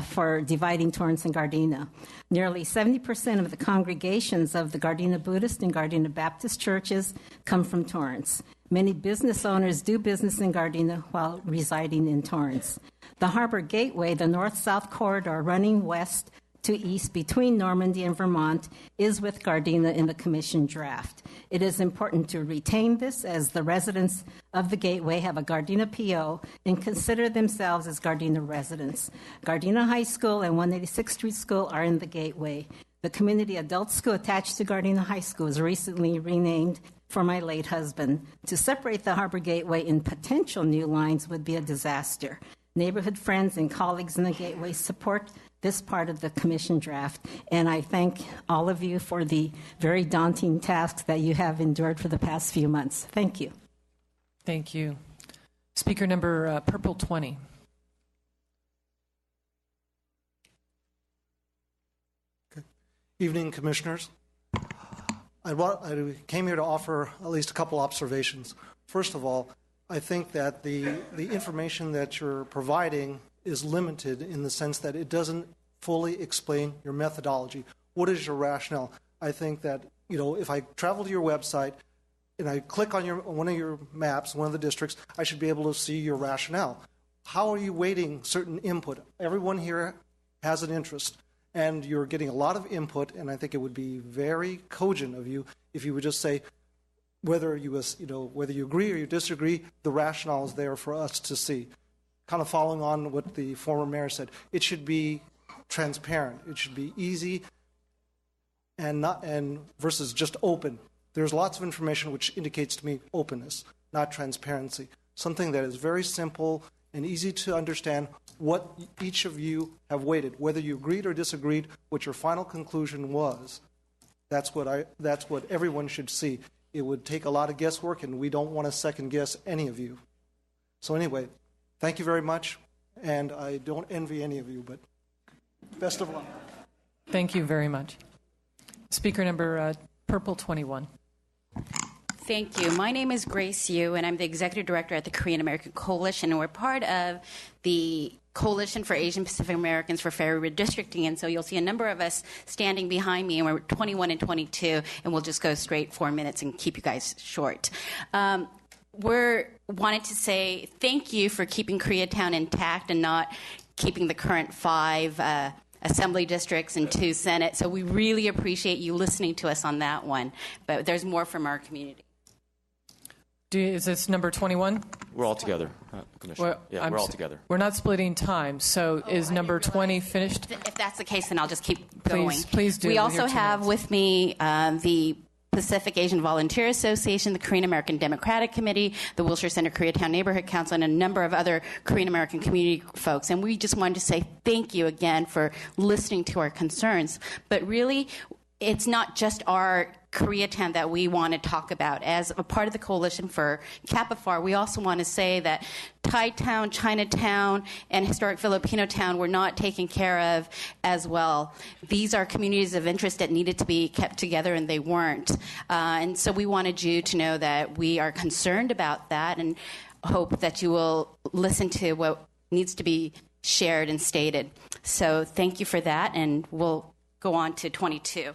for dividing Torrance and Gardena. Nearly 70% of the congregations of the Gardena Buddhist and Gardena Baptist churches come from Torrance. Many business owners do business in Gardena while residing in Torrance. The Harbor Gateway, the north-south corridor running west to east between Normandy and Vermont, is with Gardena in the Commission draft. It is important to retain this as the residents of the Gateway have a Gardena PO and consider themselves as Gardena residents. Gardena High School and 186th Street School are in the Gateway. The community adult school attached to Gardena High School was recently renamed for my late husband. To separate the Harbor Gateway in potential new lines would be a disaster. Neighborhood friends and colleagues in the Gateway support this part of the Commission draft, and I thank all of you for the very daunting tasks that you have endured for the past few months. Thank you. Thank you. Speaker number Purple 20. Evening, Commissioners. I came here to offer at least a couple observations. First of all, I think that the information that you're providing is limited in the sense that it doesn't fully explain your methodology. What is your rationale? I think that, if I travel to your website and I click on one of your maps, one of the districts, I should be able to see your rationale. How are you weighting certain input? Everyone here has an interest, and you're getting a lot of input, and I think it would be very cogent of you if you would just say, whether you agree or you disagree, the rationale is there for us to see. Kind of following on what the former mayor said, it should be transparent. It should be easy and versus just open. There's lots of information which indicates to me openness, not transparency. Something that is very simple and easy to understand what each of you have weighted, whether you agreed or disagreed, what your final conclusion was. That's what everyone should see. It would take a lot of guesswork, and we don't want to second guess any of you. So anyway, thank you very much, and I don't envy any of you, but best of luck. Thank you very much. Speaker number Purple 21. Thank you. My name is Grace Yu, and I'm the Executive Director at the Korean American Coalition, and we're part of the Coalition for Asian Pacific Americans for Fair Redistricting. And so you'll see a number of us standing behind me, and we're 21 and 22, and we'll just go straight 4 minutes and keep you guys short. We're wanted to say thank you for keeping Koreatown intact and not keeping the current 5 assembly districts and 2 Senate. So we really appreciate you listening to us on that one. But there's more from our community. Is this number 21? We're all together, Commissioner. Well, we're all together. We're not splitting time, so is number 20 finished? If that's the case, then I'll just keep going. Please do. We also have with me the Pacific Asian Volunteer Association, the Korean American Democratic Committee, the Wilshire Center Koreatown Neighborhood Council, and a number of other Korean American community folks. And we just wanted to say thank you again for listening to our concerns. But really, it's not just our Koreatown that we want to talk about. As a part of the coalition for CAPAFAR, we also want to say that Thai Town, Chinatown, and historic Filipino Town were not taken care of as well. These are communities of interest that needed to be kept together, and they weren't. And so we wanted you to know that we are concerned about that and hope that you will listen to what needs to be shared and stated. So thank you for that, and we'll go on to 22.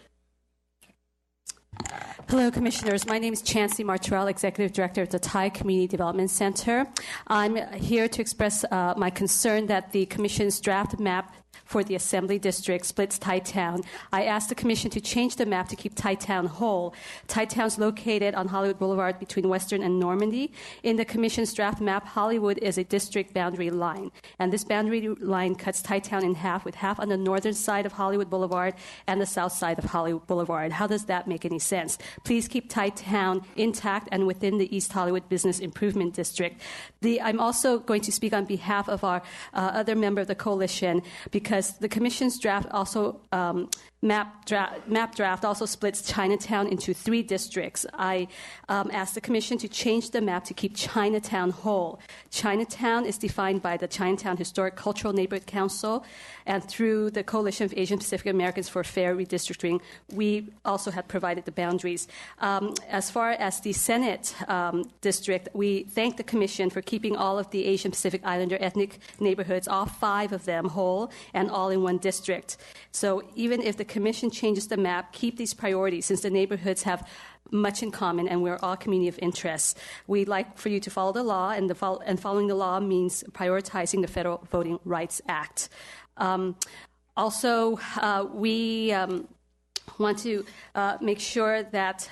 Hello, Commissioners. My name is Chancey Martorell, Executive Director of the Thai Community Development Center. I'm here to express my concern that the Commission's draft map for the Assembly District splits Thai Town. I asked the Commission to change the map to keep Thai Town whole. Thai Town is located on Hollywood Boulevard between Western and Normandy. In the Commission's draft map, Hollywood is a district boundary line, and this boundary line cuts Thai Town in half, with half on the northern side of Hollywood Boulevard and the south side of Hollywood Boulevard. How does that make any sense? Please keep Thai Town intact and within the East Hollywood Business Improvement District. I'm also going to speak on behalf of our other member of the coalition, because the Commission's draft also map draft also splits Chinatown into 3 districts. I asked the Commission to change the map to keep Chinatown whole. Chinatown is defined by the Chinatown Historic Cultural Neighborhood Council, and through the Coalition of Asian Pacific Americans for Fair Redistricting, we also had provided the boundaries. As far as the Senate district, we thank the Commission for keeping all of the Asian Pacific Islander ethnic neighborhoods, all 5 of them, whole and all in one district. So even if the Commission changes the map, keep these priorities, since the neighborhoods have much in common and we're all community of interest. We'd like for you to follow the law, and following the law means prioritizing the Federal Voting Rights Act. Also, we want to make sure that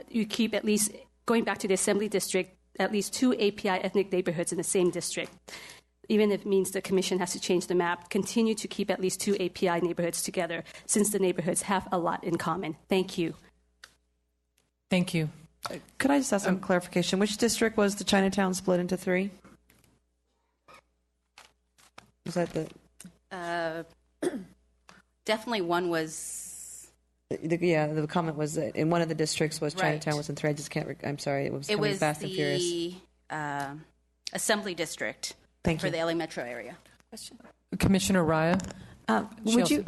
you keep, at least going back to the Assembly District, at least 2 API ethnic neighborhoods in the same district. Even if it means the Commission has to change the map, continue to keep at least 2 API neighborhoods together, since the neighborhoods have a lot in common. Thank you. Thank you. Could I just ask some clarification? Which district was the Chinatown split into 3? Was that the... Definitely one was... the comment was that in one of the districts was Chinatown Right. was in 3. I just can't... I'm sorry. It was coming fast and furious. It was the Assembly District for the LA metro area. Question. Commissioner Raya.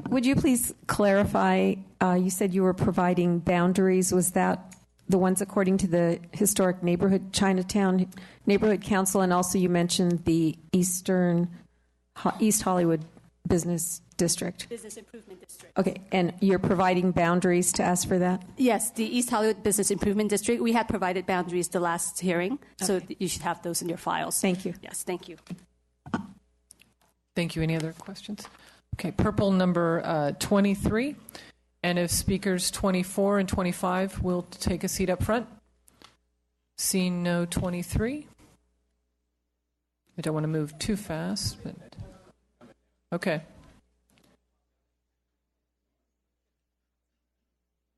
Would you please clarify? You said you were providing boundaries. Was that the ones according to the Historic Neighborhood Chinatown Neighborhood Council, and also you mentioned the East Hollywood Business District? Business Improvement District. Okay, and you're providing boundaries to ask for that? Yes, the East Hollywood Business Improvement District. We had provided boundaries the last hearing, so you should have those in your files. Thank you. Yes, thank you. Thank you. Any other questions? Okay, purple number 23. And if speakers 24 and 25 will take a seat up front. Seeing no 23. I don't want to move too fast, but okay.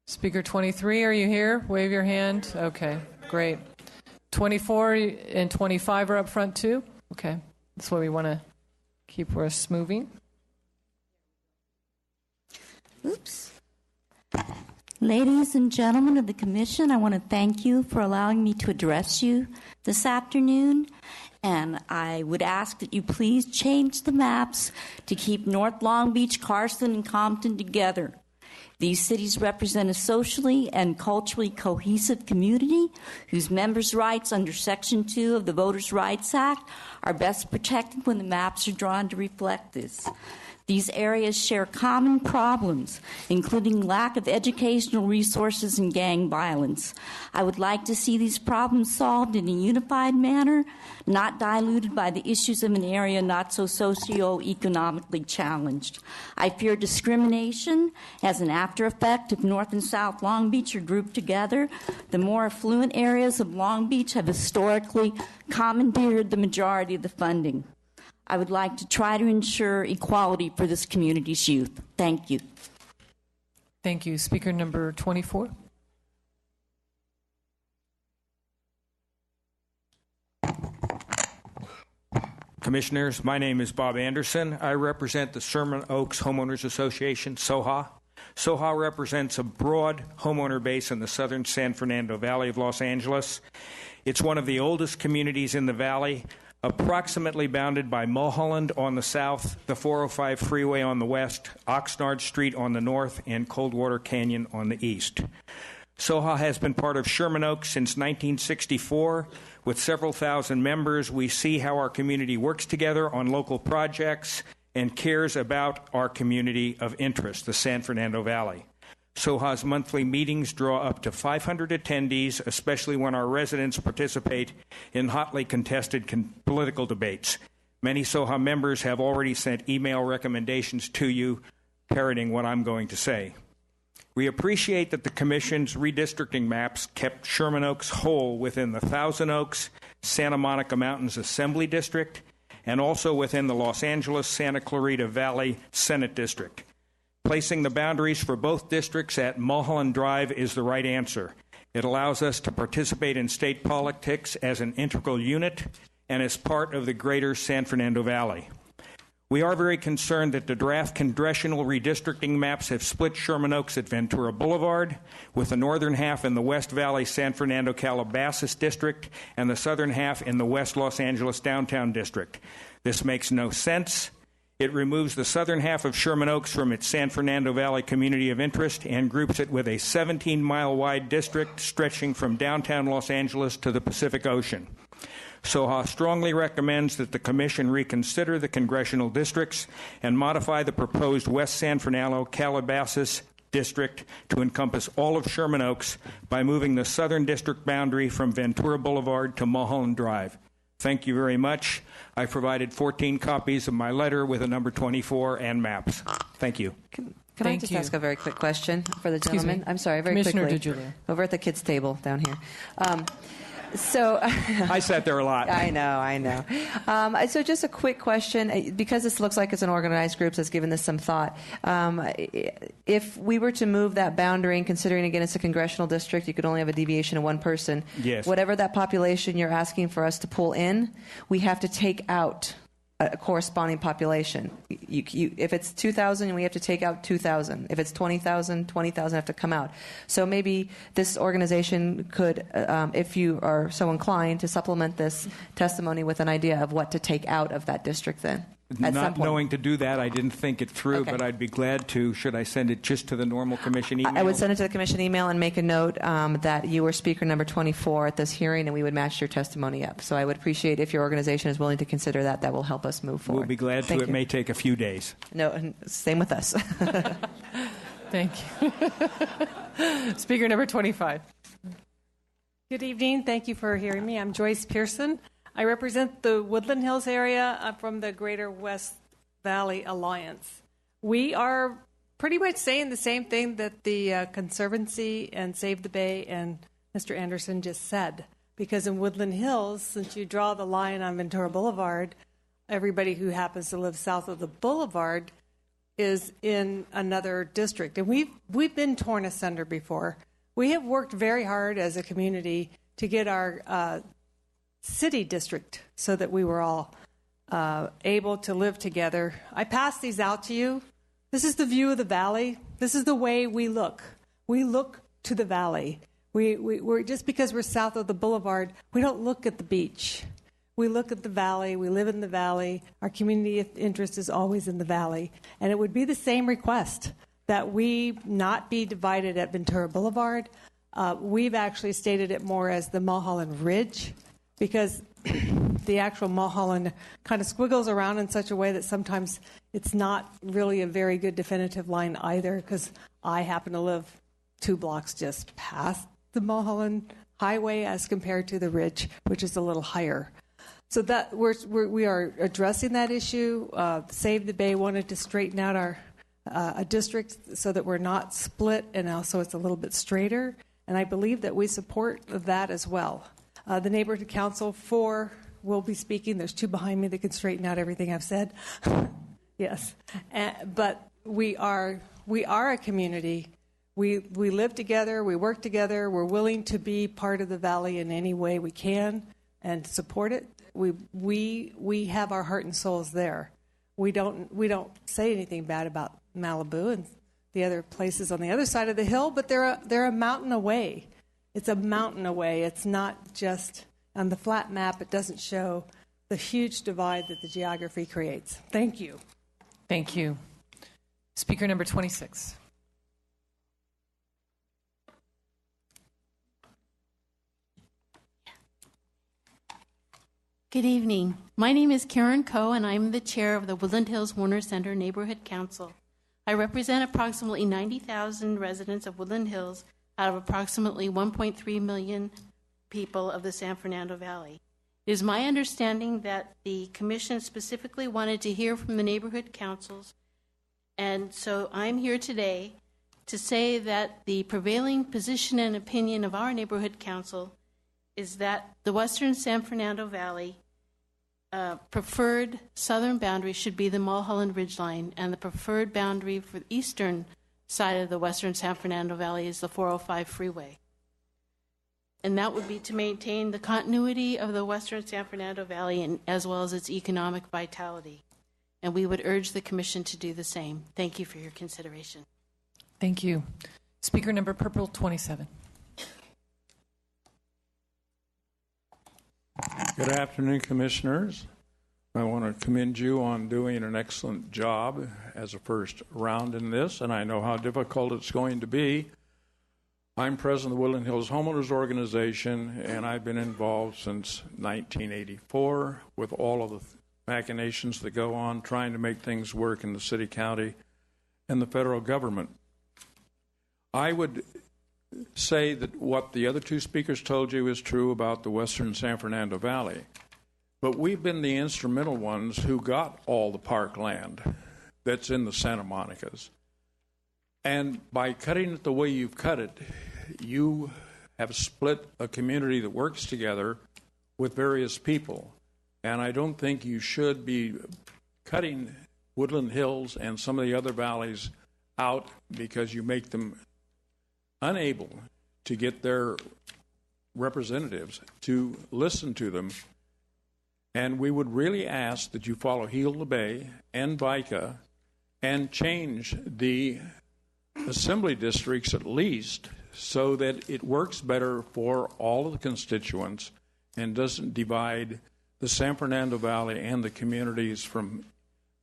Speaker 23, are you here? Wave your hand. Okay, great. 24 and 25 are up front too? Okay, that's what we want to keep us moving. Oops. Ladies and gentlemen of the Commission, I want to thank you for allowing me to address you this afternoon. And I would ask that you please change the maps to keep North Long Beach, Carson, and Compton together. These cities represent a socially and culturally cohesive community whose members' rights under Section 2 of the Voters' Rights Act are best protected when the maps are drawn to reflect this. These areas share common problems, including lack of educational resources and gang violence. I would like to see these problems solved in a unified manner, not diluted by the issues of an area not so socioeconomically challenged. I fear discrimination as an after effect if North and South Long Beach are grouped together. The more affluent areas of Long Beach have historically commandeered the majority of the funding. I would like to try to ensure equality for this community's youth. Thank you. Thank you. Speaker number 24. Commissioners, my name is Bob Anderson. I represent the Sherman Oaks Homeowners Association, SOHA. SOHA represents a broad homeowner base in the southern San Fernando Valley of Los Angeles. It's one of the oldest communities in the valley, approximately bounded by Mulholland on the south, the 405 freeway on the west, Oxnard Street on the north, and Coldwater Canyon on the east. SOHA has been part of Sherman Oaks since 1964. With several thousand members, we see how our community works together on local projects and cares about our community of interest, the San Fernando Valley. SOHA's monthly meetings draw up to 500 attendees, especially when our residents participate in hotly contested political debates. Many SOHA members have already sent email recommendations to you, parroting what I'm going to say. We appreciate that the Commission's redistricting maps kept Sherman Oaks whole within the Thousand Oaks, Santa Monica Mountains Assembly District, and also within the Los Angeles-Santa Clarita Valley Senate District. Placing the boundaries for both districts at Mulholland Drive is the right answer. It allows us to participate in state politics as an integral unit and as part of the greater San Fernando Valley. We are very concerned that the draft congressional redistricting maps have split Sherman Oaks at Ventura Boulevard, with the northern half in the West Valley San Fernando Calabasas District and the southern half in the West Los Angeles Downtown District. This makes no sense. It removes the southern half of Sherman Oaks from its San Fernando Valley community of interest and groups it with a 17-mile-wide district stretching from downtown Los Angeles to the Pacific Ocean. SOHA strongly recommends that the Commission reconsider the congressional districts and modify the proposed West San Fernando Calabasas District to encompass all of Sherman Oaks by moving the southern district boundary from Ventura Boulevard to Mulholland Drive. Thank you very much. I provided 14 copies of my letter with a number 24 and maps. Thank you. Can I just ask a very quick question for the gentleman? I'm sorry, very Commissioner quickly. DeGiulio. Over at the kids' table down here. So I sat there a lot. I know. So just a quick question, because this looks like it's an organized group that's given this some thought. If we were to move that boundary, and considering, again, it's a congressional district, you could only have a deviation of one person. Yes. Whatever that population you're asking for us to pull in, we have to take out a corresponding population. If it's 2,000, we have to take out 2,000. If it's 20,000, 20,000 have to come out. So maybe this organization could, if you are so inclined, to supplement this testimony with an idea of what to take out of that district then. Not knowing to do that, I didn't think it through, Okay. but I'd be glad to. Should I send it just to the normal Commission email? I would send it to the Commission email and make a note that you were speaker number 24 at this hearing, and we would match your testimony up. So I would appreciate if your organization is willing to consider that. That will help us move forward. We'll be glad to. It may take a few days. No, same with us. Thank you. Speaker number 25. Good evening. Thank you for hearing me. I'm Joyce Pearson. I represent the Woodland Hills area from the Greater West Valley Alliance. We are pretty much saying the same thing that the Conservancy and Save the Bay and Mr. Anderson just said. Because in Woodland Hills, since you draw the line on Ventura Boulevard, everybody who happens to live south of the boulevard is in another district. And we've been torn asunder before. We have worked very hard as a community to get our city district so that we were all able to live together. I passed these out to you. This is the view of the valley. This is the way we look. we look to the valley. We're just because we're south of the boulevard, we don't look at the beach. We look at the valley. We live in the valley. Our community interest is always in the valley. And it would be the same request that we not be divided at Ventura Boulevard. We've actually stated it more as the Mulholland Ridge, because the actual Mulholland kind of squiggles around in such a way that sometimes it's not really a very good definitive line either, because I happen to live 2 blocks just past the Mulholland Highway as compared to the Ridge, which is a little higher. So that we are addressing that issue. Save the Bay wanted to straighten out our a district so that we're not split, and also it's a little bit straighter. And I believe that we support that as well. The Neighborhood Council 4 will be speaking. There's 2 behind me that can straighten out everything I've said. Yes, but we are a community. We live together. We work together. We're willing to be part of the valley in any way we can and support it. We have our heart and souls there. We don't say anything bad about Malibu and the other places on the other side of the hill, but they're a mountain away. It's a mountain away. It's not just on the flat map. It doesn't show the huge divide that the geography creates. Thank you. Thank you. Speaker number 26. Good evening. My name is Karen Coe, and I'm the chair of the Woodland Hills Warner Center Neighborhood Council. I represent approximately 90,000 residents of Woodland Hills out of approximately 1.3 million people of the San Fernando Valley. It is my understanding that the commission specifically wanted to hear from the neighborhood councils, and so I'm here today to say that the prevailing position and opinion of our neighborhood council is that the western San Fernando Valley preferred southern boundary should be the Mulholland Ridgeline, and the preferred boundary for the eastern side of the western San Fernando Valley is the 405 freeway. And that would be to maintain the continuity of the western San Fernando Valley and as well as its economic vitality. And we would urge the commission to do the same. Thank you for your consideration. Thank you. Speaker number purple 27. Good afternoon, Commissioners. I want to commend you on doing an excellent job as a first round in this, and I know how difficult it's going to be. I'm president of the Woodland Hills Homeowners Organization, and I've been involved since 1984 with all of the machinations that go on trying to make things work in the city, county, and the federal government. I would say that what the other 2 speakers told you is true about the western San Fernando Valley. But we've been the instrumental ones who got all the parkland that's in the Santa Monicas. And by cutting it the way you've cut it, you have split a community that works together with various people. And I don't think you should be cutting Woodland Hills and some of the other valleys out because you make them unable to get their representatives to listen to them. And we would really ask that you follow Gila Bay and VICA and change the assembly districts at least so that it works better for all of the constituents and doesn't divide the San Fernando Valley and the communities from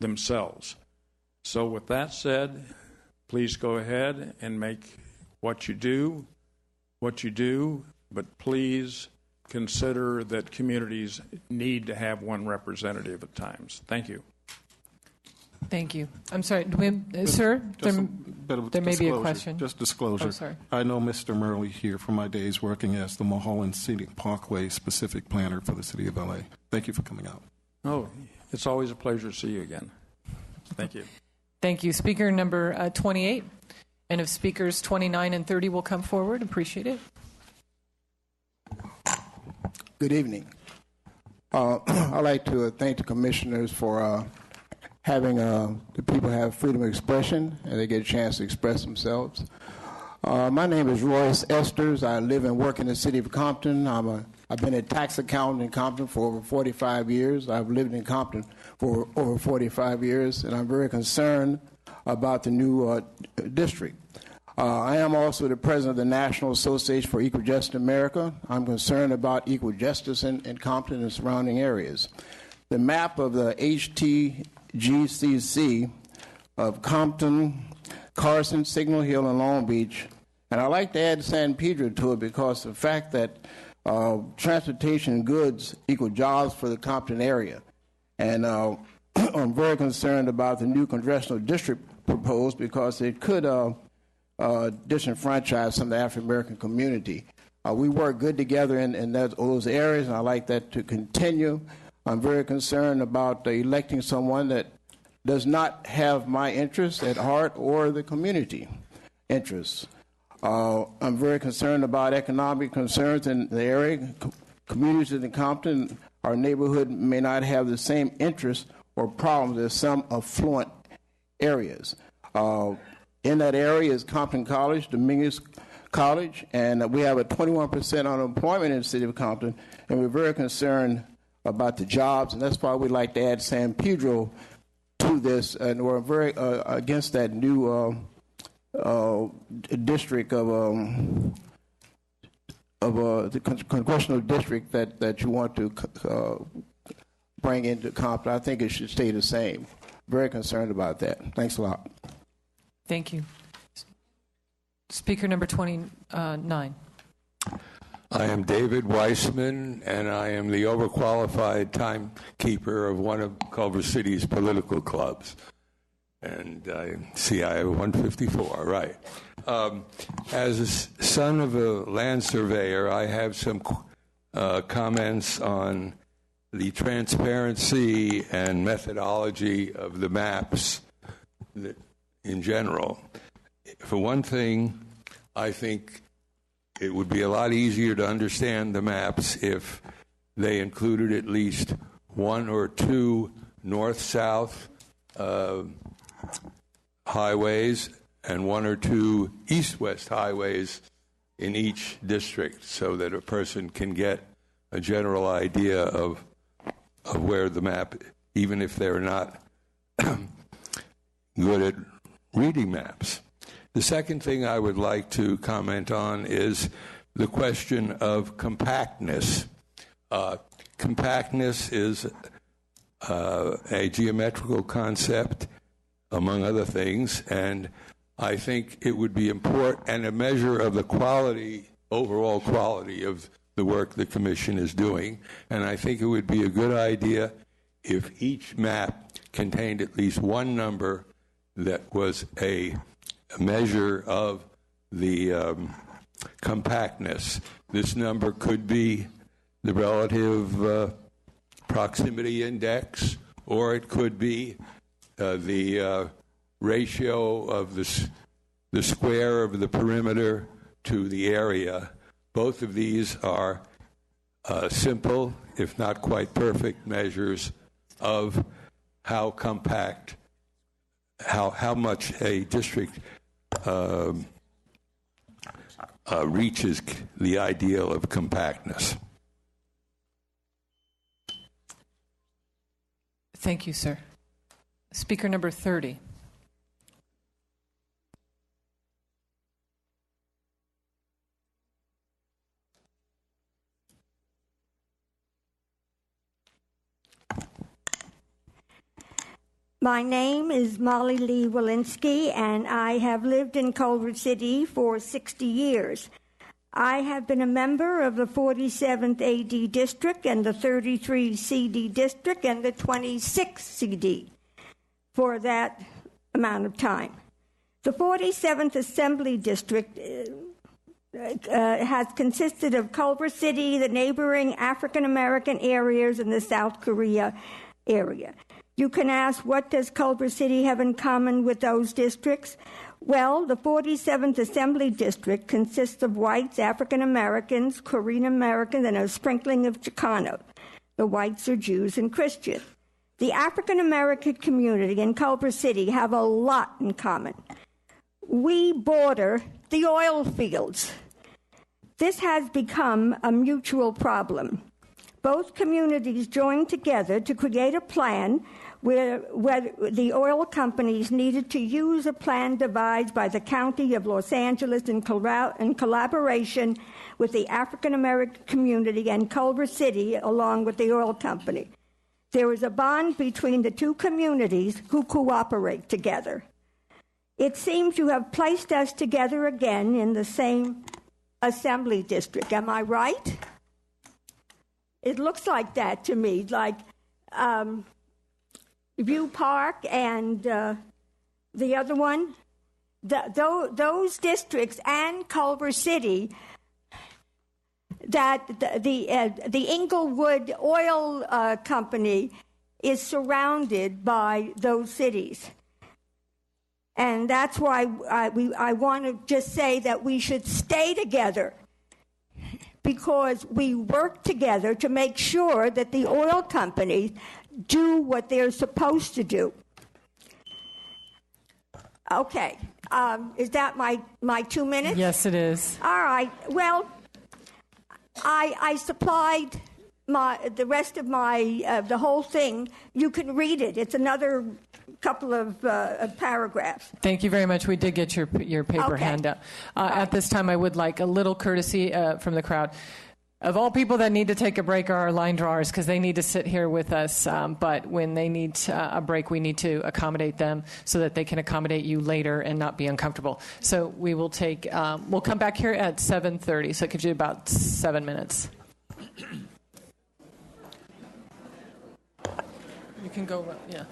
themselves. So with that said, please go ahead and make what you do, but please consider that communities need to have one representative at times. Thank you. Thank you. I'm sorry, sir, there may be a question. Just disclosure. Oh, sorry. I know Mr. Murley here from my days working as the Mulholland City Parkway specific planner for the city of LA. Thank you for coming out. Oh, it's always a pleasure to see you again. Thank you. Thank you. Speaker number 28. And if speakers 29 and 30 will come forward, appreciate it. Good evening. I'd like to thank the commissioners for having the people have freedom of expression and they get a chance to express themselves. My name is Royce Esters. I live and work in the city of Compton. I've been a tax accountant in Compton for over 45 years. I've lived in Compton for over 45 years, and I'm very concerned about the new district. I am also the president of the National Association for Equal Justice in America. I'm concerned about equal justice in Compton and surrounding areas. The map of the HTGCC of Compton, Carson, Signal Hill, and Long Beach, and I like to add San Pedro to it because the fact that transportation and goods equal jobs for the Compton area. And I'm very concerned about the new congressional district proposed because it could disenfranchise some of the African American community. We work good together in those areas, and I like that to continue. I'm very concerned about electing someone that does not have my interests at heart or the community interests. I'm very concerned about economic concerns in the area. Communities in Compton, our neighborhood may not have the same interests or problems as some affluent areas. In that area is Compton College, Dominguez College, and we have a 21% unemployment in the city of Compton, and we're very concerned about the jobs, and that's why we'd like to add San Pedro to this, and we're very against that new district of the congressional district that you want to bring into Compton. I think it should stay the same. Very concerned about that. Thanks a lot. Thank you. Speaker number 29. I am David Weissman, and I am the overqualified timekeeper of one of Culver City's political clubs. And I see I have 154, right. As a son of a land surveyor, I have some comments on the transparency and methodology of the maps in general. For one thing, I think it would be a lot easier to understand the maps if they included at least one or two north-south highways and one or two east-west highways in each district so that a person can get a general idea of where the map, even if they're not good at reading maps. The second thing I would like to comment on is the question of compactness. Compactness is a geometrical concept, among other things, and I think it would be important and a measure of the quality, overall quality of the work the Commission is doing. And I think it would be a good idea if each map contained at least one number that was a measure of the compactness. This number could be the relative proximity index, or it could be the ratio of the square of the perimeter to the area. Both of these are simple, if not quite perfect, measures of how compact, how much a district reaches the ideal of compactness. Thank you, sir. Speaker number 30. My name is Molly Lee Walensky, and I have lived in Culver City for 60 years. I have been a member of the 47th AD District and the 33 CD District and the 26 CD for that amount of time. The 47th Assembly District has consisted of Culver City, the neighboring African American areas, and the South Korea area. You can ask, what does Culver City have in common with those districts? Well, the 47th Assembly District consists of whites, African Americans, Korean Americans, and a sprinkling of Chicano. The whites are Jews and Christian. The African American community in Culver City have a lot in common. We border the oil fields. This has become a mutual problem. Both communities joined together to create a plan where the oil companies needed to use a plan devised by the County of Los Angeles in collaboration with the African American community and Culver City, along with the oil company. There is a bond between the two communities who cooperate together. It seems you have placed us together again in the same assembly district. Am I right? It looks like that to me, like View Park and the other one. Those districts and Culver City, that the Inglewood Oil Company is surrounded by those cities. And that's why I want to just say that we should stay together, because we work together to make sure that the oil companies do what they're supposed to do. Okay. Is that my 2 minutes? Yes, it is. All right. Well, I supplied the rest of the whole thing. You can read it. It's another couple of paragraphs. Thank you very much. We did get your paper handout. At this time, I would like a little courtesy from the crowd. Of all people that need to take a break are our line drawers, because they need to sit here with us. But when they need a break, we need to accommodate them so that they can accommodate you later and not be uncomfortable. So we will take. We'll come back here at 7:30. So it gives you about 7 minutes. You can go. Yeah.